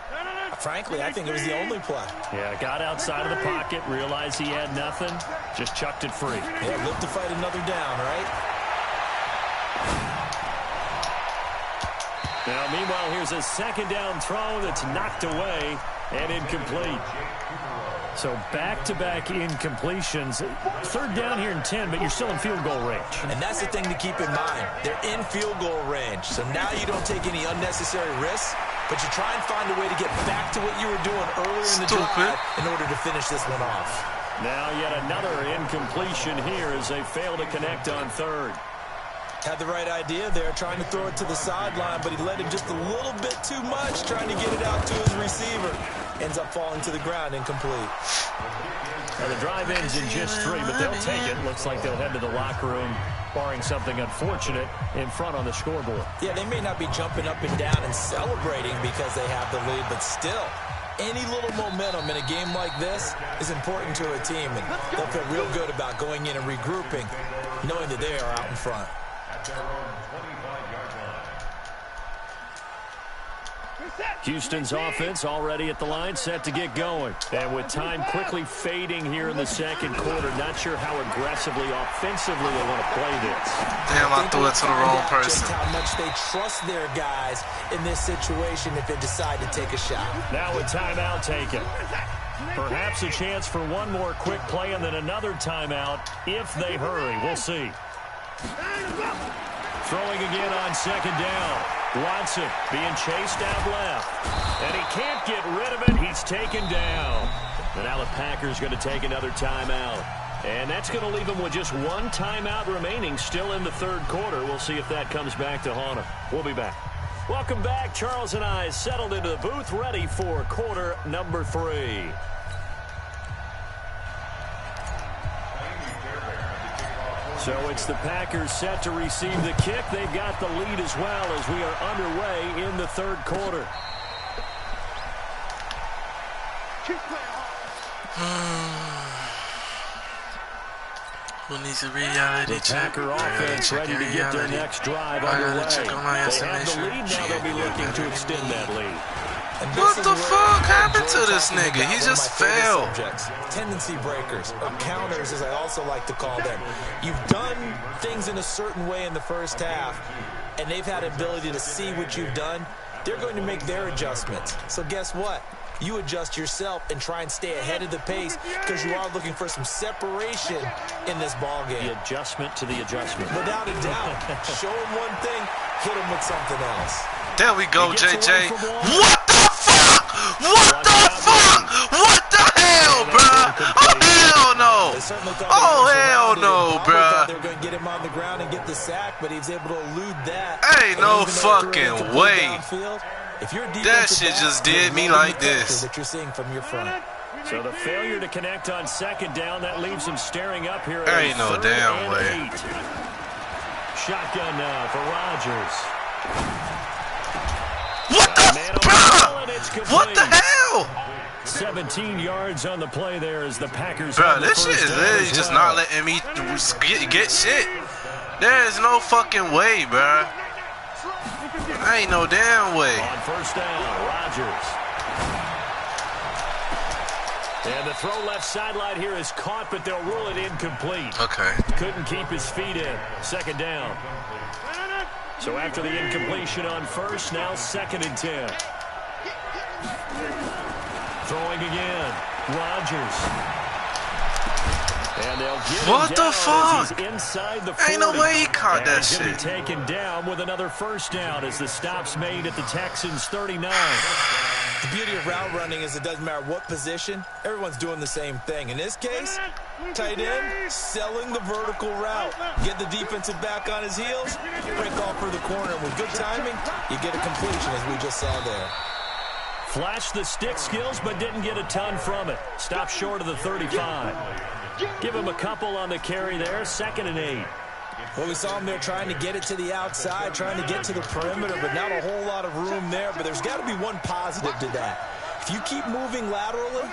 frankly, I think it was the only play. Yeah, got outside of the pocket, realized he had nothing, just chucked it free. Yeah, live to fight another down, right? Now, meanwhile, here's a 2nd down throw that's knocked away and incomplete. So back-to-back incompletions. 3rd down here in 10, but you're still in field goal range. And that's the thing to keep in mind. They're in field goal range. So now you don't take any unnecessary risks, but you try and find a way to get back to what you were doing earlier in the drive in order to finish this one off. Now yet another incompletion here as they fail to connect on 3rd. Had the right idea there, trying to throw it to the sideline, but he led him just a little bit too much, trying to get it out to his receiver. Ends up falling to the ground, incomplete. Now the drive ends in just 3, but they'll take it. Looks like they'll head to the locker room, barring something unfortunate, in front on the scoreboard. Yeah, they may not be jumping up and down and celebrating because they have the lead, but still, any little momentum in a game like this is important to a team, and they'll feel real good about going in and regrouping, knowing that they are out in front. At their own 25-yard line. Houston's offense already at the line, set to get going. And with time quickly fading here in the second quarter, not sure how aggressively, offensively they want to play this. Damn, I threw it to the wrong person. Just how much they trust their guys in this situation if they decide to take a shot. Now a timeout taken. Perhaps a chance for one more quick play and then another timeout if they hurry. We'll see. Throwing again on second down. Watson being chased out left. And he can't get rid of it. He's taken down. And now the Packers going to take another timeout. And that's going to leave them with just one timeout remaining still in the third quarter. We'll see if that comes back to haunt them. We'll be back. Welcome back. Charles and I settled into the booth, ready for quarter number 3. So it's the Packers set to receive the kick. They've got the lead as well as we are underway in the third quarter. Who needs a reality check? Packer offense ready to get their next drive underway. They have the lead, now they'll be looking to extend that lead. What the fuck happened to this nigga? He just failed. Tendency breakers, or counters as I also like to call them. You've done things in a certain way in the first half, and they've had ability to see what you've done. They're going to make their adjustments. So guess what? You adjust yourself and try and stay ahead of the pace because you are looking for some separation in this ball game. The adjustment to the adjustment. Without a doubt. Show them one thing, hit them with something else. There we go, JJ. What the fuck? What the fuck? What the hell, bruh? Oh, hell no. Oh, hell no, bruh. They were going to get him on the ground and get the sack, but he was able to elude that. Ain't no fucking way. That shit just did me like this. That you're seeing from your front. So the failure to connect on second down, that leaves him staring up here. Ain't no damn way. Shotgun now for Rodgers. What the What the hell? 17 yards on the play there as the Packers. Bro, this shit is literally just not letting me get shit. There is no fucking way, bro. Ain't no damn way. On first down, Rodgers. And the throw left sideline here is caught, but they'll rule it incomplete. Okay. Couldn't keep his feet in. Second down. So after the incompletion on first, now 2nd and 10. Throwing again. Rodgers. And they'll get what him the down fuck? As he's inside the 40. Ain't no way he caught and that he's shit. Gonna be taken down with another first down as the stop's made at the Texans' 39. The beauty of route running is it doesn't matter what position, everyone's doing the same thing. In this case, tight end, selling the vertical route. Get the defensive back on his heels, break off for the corner. And with good timing, you get a completion as we just saw there. Flashed the stick skills, but didn't get a ton from it. Stopped short of the 35. Give him a couple on the carry there, 2nd and 8. Well, we saw him there trying to get it to the outside, trying to get to the perimeter, but not a whole lot of room there. But there's got to be one positive to that. If you keep moving laterally,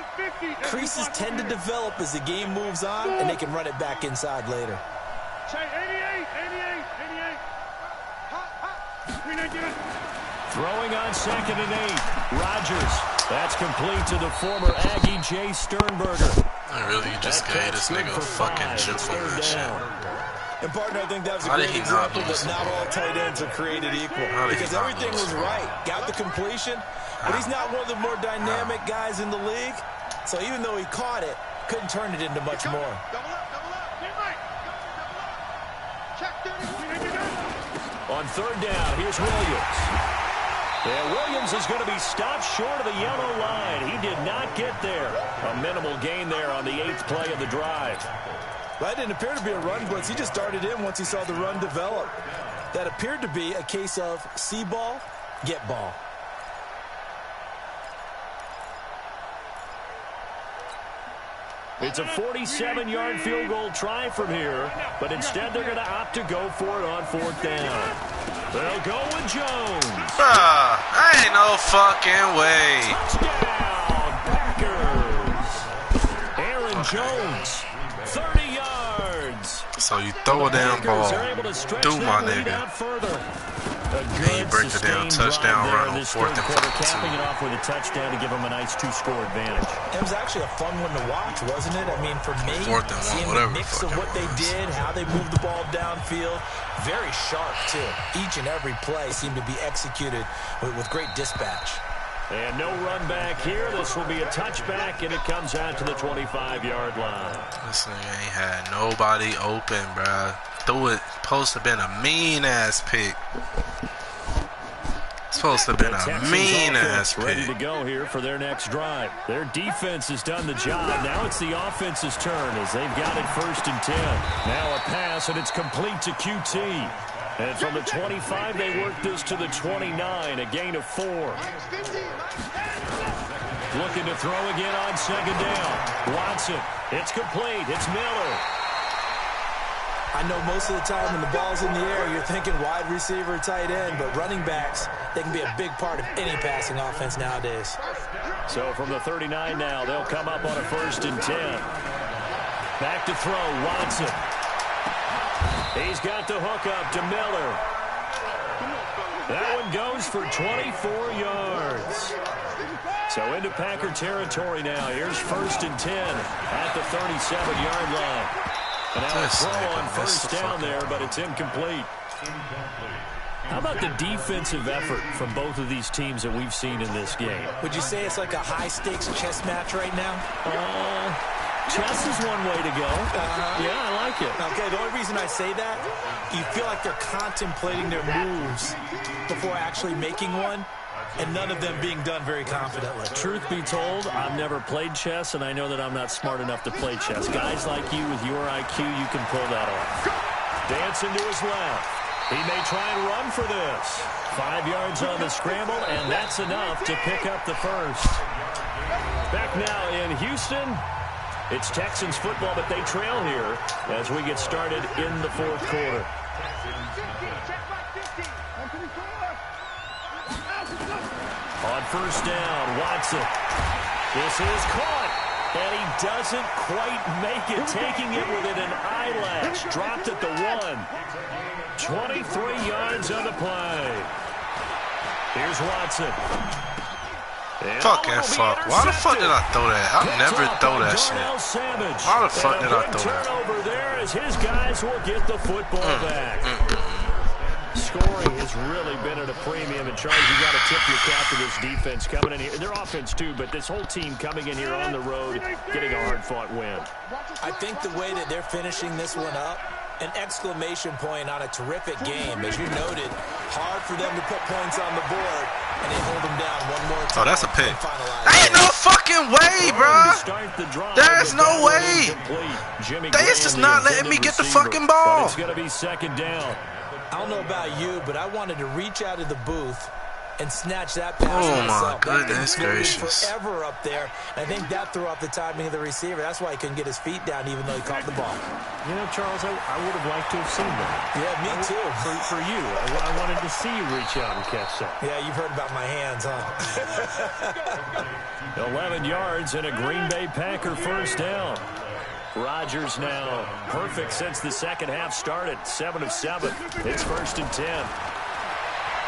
creases tend to develop as the game moves on, and they can run it back inside later. Throwing on 2nd and 8. Rodgers. That's complete to the former Aggie Jay Sternberger. I really just gave this nigga a fucking chip on that shit. And partner, I think that was a great example that not all tight ends are created equal. Because everything was right. Got the completion, but he's not one of the more dynamic guys in the league. So even though he caught it, couldn't turn it into much more. On 3rd down, here's Williams. And Williams is going to be stopped short of the yellow line. He did not get there. A minimal gain there on the 8th play of the drive. That didn't appear to be a run blitz. He just started in once he saw the run develop. That appeared to be a case of see ball, get ball. It's a 47-yard field goal try from here, but instead they're going to opt to go for it on 4th down. They'll go with Jones. Ain't no fucking way. Touchdown, Packers. Aaron Jones, 30 yards. So you throw a damn ball through my nigga. He breaks the damn touchdown run on 4th and 42. Capping it off with a touchdown to give them a nice 2-score advantage. It was actually a fun one to watch, wasn't it? I mean, for me, 4th and 1, seeing whatever the mix of what they did, how they moved the ball downfield, very sharp, too. Each and every play seemed to be executed with great dispatch. And no run back here. This will be a touchback, and it comes out to the 25-yard line. This nigga ain't had nobody open, bruh. Threw it. Supposed to have been a mean-ass pick. Supposed to have been a mean-ass pick. Ready to go here for their next drive. Their defense has done the job. Now it's the offense's turn as they've got it 1st and 10. Now a pass, and it's complete to QT. And from the 25, they work this to the 29, a gain of 4. Looking to throw again on 2nd down. Watson, it's complete. It's Miller. I know most of the time when the ball's in the air, you're thinking wide receiver, tight end, but running backs, they can be a big part of any passing offense nowadays. So from the 39 now, they'll come up on a 1st and 10. Back to throw, Watson. He's got the hook up to Miller. That one goes for 24 yards. So into Packer territory now. Here's 1st and 10 at the 37-yard line. And now a throw on 1st down there, but it's incomplete. How about the defensive effort from both of these teams that we've seen in this game? Would you say it's like a high-stakes chess match right now? Chess is one way to go. Yeah, I like it. Okay, the only reason I say that, you feel like they're contemplating their moves before actually making one, and none of them being done very confidently. Truth be told, I've never played chess, and I know that I'm not smart enough to play chess. Guys like you with your IQ, you can pull that off. Dancing to his left. He may try and run for this. 5 yards on the scramble, and that's enough to pick up the 1st. Back now in Houston. It's Texans football, but they trail here as we get started in the 4th quarter. On 1st down, Watson. This is caught, and he doesn't quite make it, taking it within an eyelash. Dropped at the 1. 23 yards on the play. Here's Watson. Fucking fuck. Why the fuck did I throw that? I never throw that shit. Why the fuck did I throw that? Turnover there as his guys will get the football back. Scoring has really been at a premium, and Charles, you got to tip your cap to this defense coming in here. Their offense too, but this whole team coming in here on the road, getting a hard-fought win. I think the way that they're finishing this one up, an exclamation point on a terrific game. As you noted, hard for them to put points on the board, and they hold them down one more time. Oh, that's a pick. Ain't no fucking way, bro. There's no way. They is just not letting me get the fucking ball. It's going to be 2nd down. I don't know about you, but I wanted to reach out of the booth and snatch that pass. Oh, myself. my goodness gracious. Forever up there. I think that threw off the timing of the receiver. That's why he couldn't get his feet down even though he caught the ball. You know, Charles, I would have liked to have seen that. Yeah, me too. For you. I wanted to see you reach out and catch that. Yeah, you've heard about my hands, huh? 11 yards and a Green Bay Packer 1st down. Rodgers now perfect since the 2nd half started. 7 of 7. It's 1st and 10.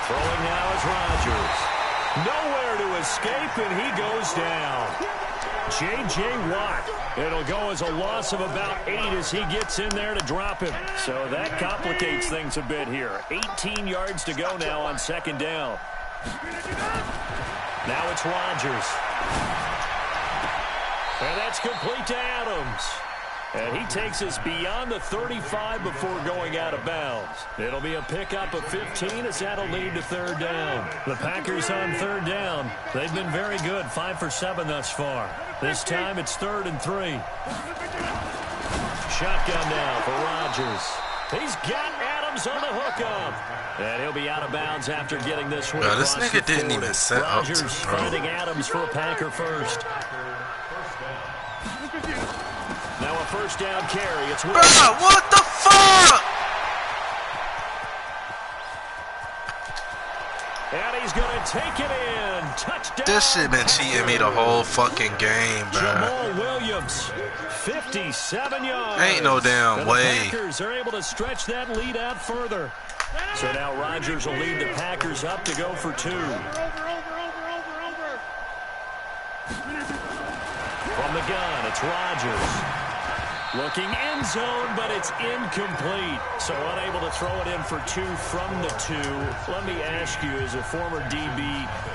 Throwing now is Rodgers. Nowhere to escape, and he goes down. J.J. Watt. It'll go as a loss of about 8 as he gets in there to drop him. So that complicates things a bit here. 18 yards to go now on 2nd down. Now it's Rodgers. And that's complete to Adams. And he takes us beyond the 35 before going out of bounds. It'll be a pickup of 15 as that'll lead to 3rd down. The Packers on 3rd down. They've been very good, 5 for 7 thus far. This time it's 3rd and 3. Shotgun now for Rodgers. He's got Adams Adams on the hookup. And he'll be out of bounds after getting this one. Yo, this nigga didn't even set up to Rodgers finding Adams for a Packer first. Now a first down carry. It's Bruh, what the fuck? And he's going to take it in. Touchdown. This shit been cheating me the whole fucking game, bruh. Jamal Williams, 57 yards. Ain't no damn way. The Packers are able to stretch that lead out further. So now Rodgers will lead the Packers up to go for 2. From the gun, it's Rodgers. Looking end zone, but it's incomplete. So unable to throw it in for 2 from the 2. Let me ask you, as a former DB,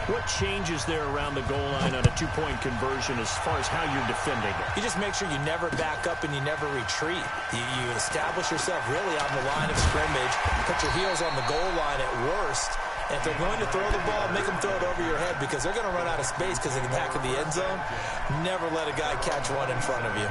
what changes there around the goal line on a 2-point conversion as far as how you're defending it? You just make sure you never back up and you never retreat. You establish yourself really on the line of scrimmage, put your heels on the goal line at worst. And if they're going to throw the ball, make them throw it over your head because they're going to run out of space because of the back of the end zone. Never let a guy catch one in front of you.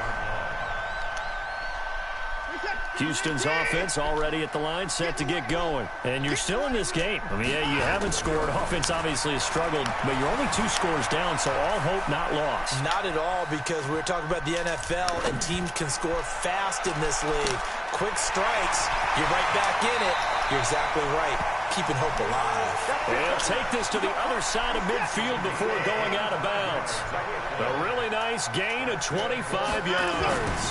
Houston's offense already at the line, set to get going. And you're still in this game. I mean, yeah, you haven't scored. Offense obviously has struggled, but you're only 2 scores down, so all hope not lost. Not at all, because we're talking about the NFL, and teams can score fast in this league. Quick strikes, you're right back in it. You're exactly right. Keeping hope alive. They'll take this to the other side of midfield before going out of bounds. A really nice gain of 25 yards.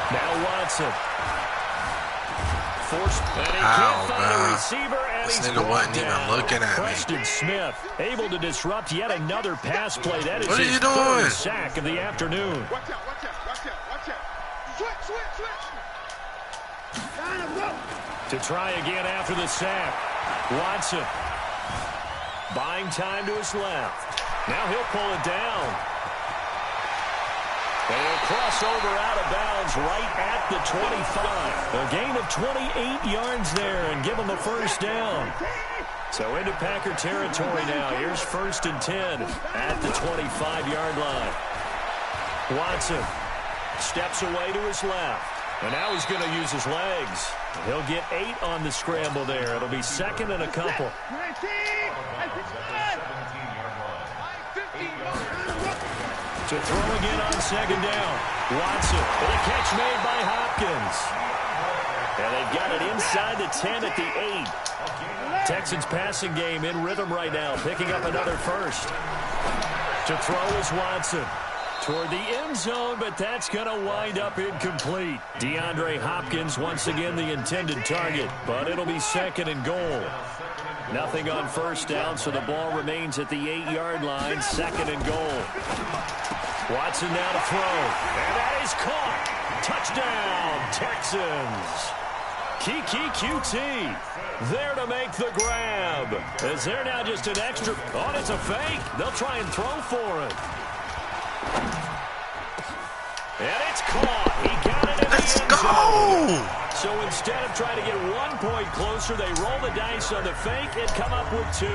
Now Watson. Forced, and he can't find a receiver, and this he's nigga wasn't even down. looking at me. Preston Smith able to disrupt yet another pass play. That is What are his you doing? 3rd sack of the afternoon. Watch out, watch out, watch out, watch out. Switch. Line him, go. To try again after the sack. Watson. Buying time to his left. Now he'll pull it down. And he'll cross over out of bounds right at the 25. A gain of 28 yards there and give him a first down. So into Packer territory now. Here's 1st and 10 at the 25-yard line. Watson steps away to his left. And now he's going to use his legs. He'll get 8 on the scramble there. It'll be 2nd and a couple. To throw again on 2nd down. Watson. And a catch made by Hopkins. And they've got it inside the 10 at the 8. Texans passing game in rhythm right now, picking up another first. To throw is Watson. Toward the end zone, but that's going to wind up incomplete. DeAndre Hopkins once again the intended target, but it'll be 2nd and goal. Nothing on first down, so the ball remains at the 8-yard line, 2nd and goal. Watson now to throw, and that is caught. Touchdown, Texans. Kiki QT there to make the grab. Is there now just an extra? Oh, it's a fake. They'll try and throw for it. And it's caught. He got it in the end zone. So instead of trying to get 1 point closer, they roll the dice on the fake and come up with 2.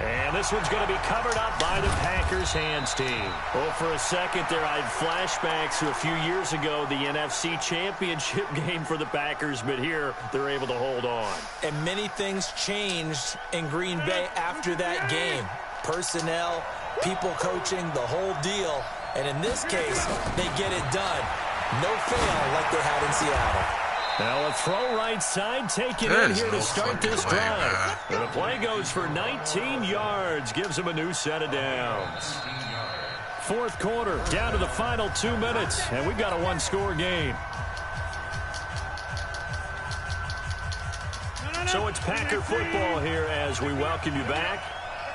And this one's going to be covered up by the Packers hands team. Well, for a second there, I had flashbacks to a few years ago, the NFC Championship game for the Packers, but here they're able to hold on. And many things changed in Green Bay after that game. Personnel, people coaching, the whole deal. And in this case, they get it done. No fail like they had in Seattle. Now a throw right side taken in here to start this drive. And the play goes for 19 yards. Gives them a new set of downs. 4th quarter, down to the final 2 minutes. And we've got a 1-score game. So it's Packer football here as we welcome you back.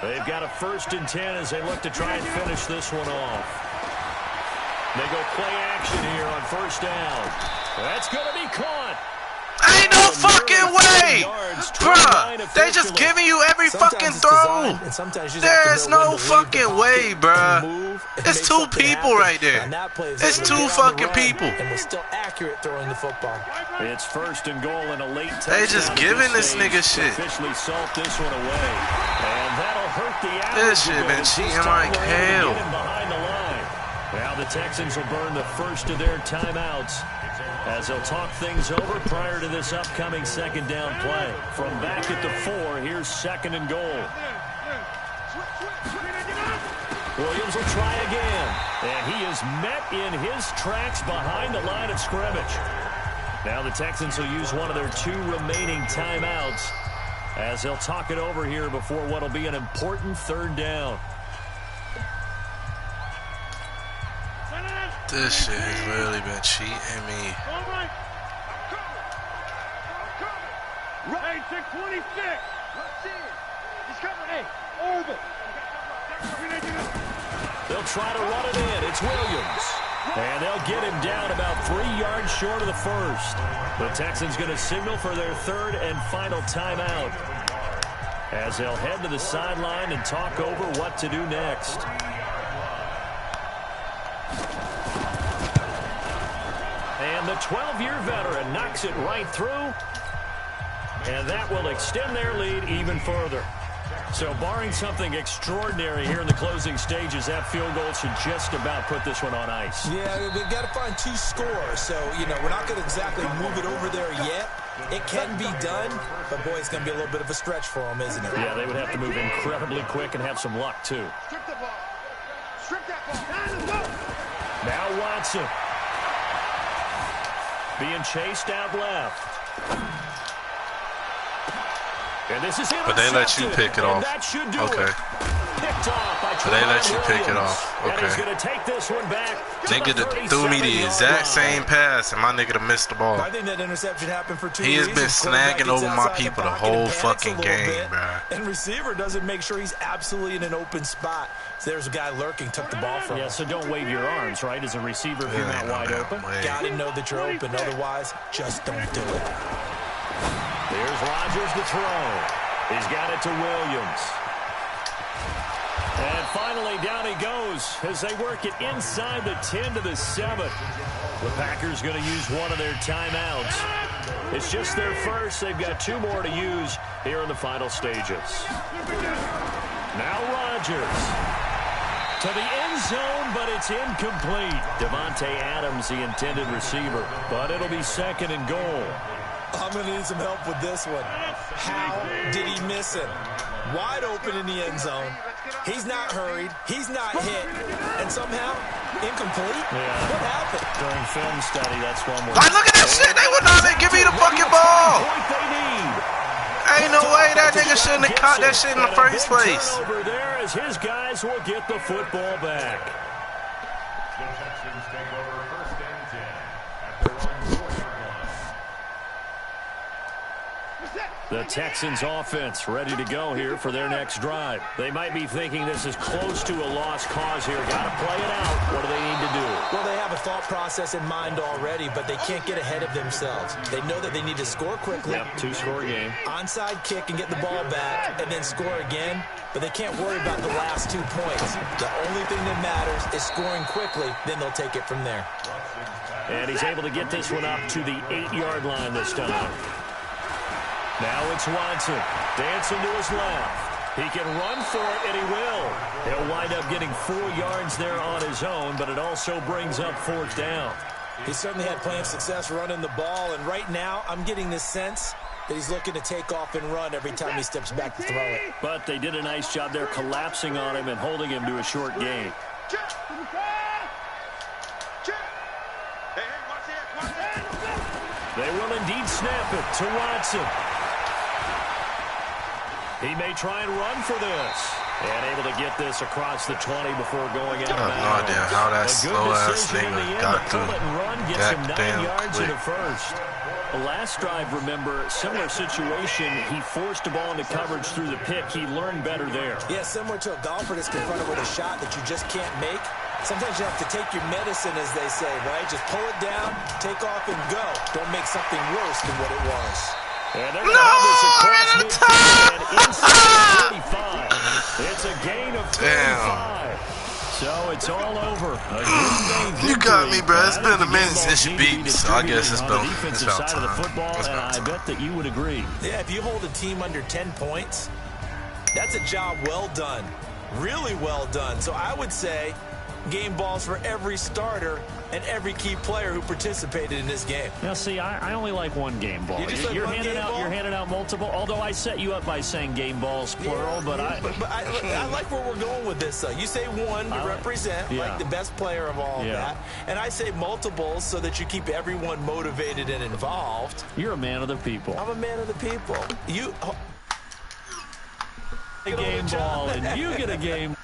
They've got a 1st and 10 as they look to try and finish this one off. They go play action here on 1st down. That's going to be caught. Ain't no fucking way! Bruh, they just giving you every fucking throw. There is no fucking way, bruh. It's 2 people right there. It's 2 fucking people. And was still accurate throwing the football. It's 1st and goal in a late touchdown. They just giving this nigga shit. Officially salt this one away. And that'll hurt the average. This shit been cheating like hell. Behind the line. Now the Texans will burn the first of their timeouts as they'll talk things over prior to this upcoming second down play. From back at the 4, here's second and goal. Williams will try again, and he is met in his tracks behind the line of scrimmage. Now the Texans will use one of their 2 remaining timeouts as they'll talk it over here before what will be an important third down. This shit has really been cheating me. Hey, 626. He's coming. Hey, orbit. They'll try to run it in. It's Williams. And they'll get him down about 3 yards short of the first. The Texans going to signal for their third and final timeout as they'll head to the sideline and talk over what to do next. And the 12-year veteran knocks it right through. And that will extend their lead even further. So barring something extraordinary here in the closing stages, that field goal should just about put this one on ice. Yeah, we've got to find 2 scores. So, you know, we're not going to exactly move it over there yet. It can be done, but, boy, it's going to be a little bit of a stretch for them, isn't it? Yeah, they would have to move incredibly quick and have some luck, too. Strip the ball. Strip that ball. Let's go. Now Watson. Being chased out left. And this is But they let you pick it off. That should do okay. It. Picked off by But they let you pick it off. And Okay. he's going to take this one back. Nigga threw me the exact same pass, and my nigga done missed the ball. I think that interception happened for 2 He has reasons. been snagging over my Outside people the pocket and whole panics fucking a little game, bit, bruh. And receiver doesn't make sure he's absolutely in an open spot. So there's a guy lurking, took the ball from him. Yeah, so don't wave your arms, right, as a receiver if you're not wide open. Got to know that you're open. Otherwise, just don't do it. There's Rodgers to throw. He's got it to Williams. And finally, down he goes as they work it inside the 10 to the 7. The Packers going to use one of their timeouts. It's just their first. They've got 2 more to use here in the final stages. Now Rodgers to the end zone, but it's incomplete. Devontae Adams, the intended receiver, but it'll be second and goal. I'm going to need some help with this one. How did he miss him? Wide open in the end zone. He's not hurried. He's not hit. And somehow, incomplete? Yeah. What happened? During film study, that's one more. Like, look at that shit. They would not give me the fucking ball. Point they need. Ain't no way that nigga shouldn't have caught that shit in the first place. Over there as his guys will get the football back. The Texans take over first and 10 after running 4 yard line. The Texans offense ready to go here for their next drive. They might be thinking this is close to a lost cause here. Got to play it out. What do they need to do? Well, they have a thought process in mind already, but they can't get ahead of themselves. They know that they need to score quickly. Yep, 2-score game. Onside kick and get the ball back and then score again, but they can't worry about the last 2 points. The only thing that matters is scoring quickly, then they'll take it from there. And he's able to get this one up to the 8-yard line this time. Now it's Watson, dancing to his left. He can run for it, and he will. He'll wind up getting 4 yards there on his own, but it also brings up 4th down. He certainly had plenty of success running the ball, and right now I'm getting this sense that he's looking to take off and run every time he steps back to throw it. But they did a nice job there collapsing on him and holding him to a short gain. They will indeed snap it to Watson. He may try and run for this. And able to get this across the 20 before going out of bounds. I have no idea how that slow-ass nigga got through that damn quick. First. The last drive, remember, similar situation. He forced the ball into coverage through the pick. He learned better there. Yeah, similar to a golfer that's confronted with a shot that you just can't make. Sometimes you have to take your medicine, as they say, right? Just pull it down, take off, and go. Don't make something worse than what it was. And they're going to have this across midfield and inside 35. It's a gain of 35. Damn. So it's all over. You got me, bro. It's been a minute since you beat me, so I guess it's about time. I bet that you would agree. Yeah, if you hold a team under 10 points, that's a job well done. Really well done. So I would say game balls for every starter and every key player who participated in this game. Now, see, I only like one game ball. You're handing out multiple, although I set you up by saying game balls, plural, but I like where we're going with this, though. You say one to represent, like the best player of all of that, and I say multiples so that you keep everyone motivated and involved. You're a man of the people. I'm a man of the people. You... A game ball, and you get a game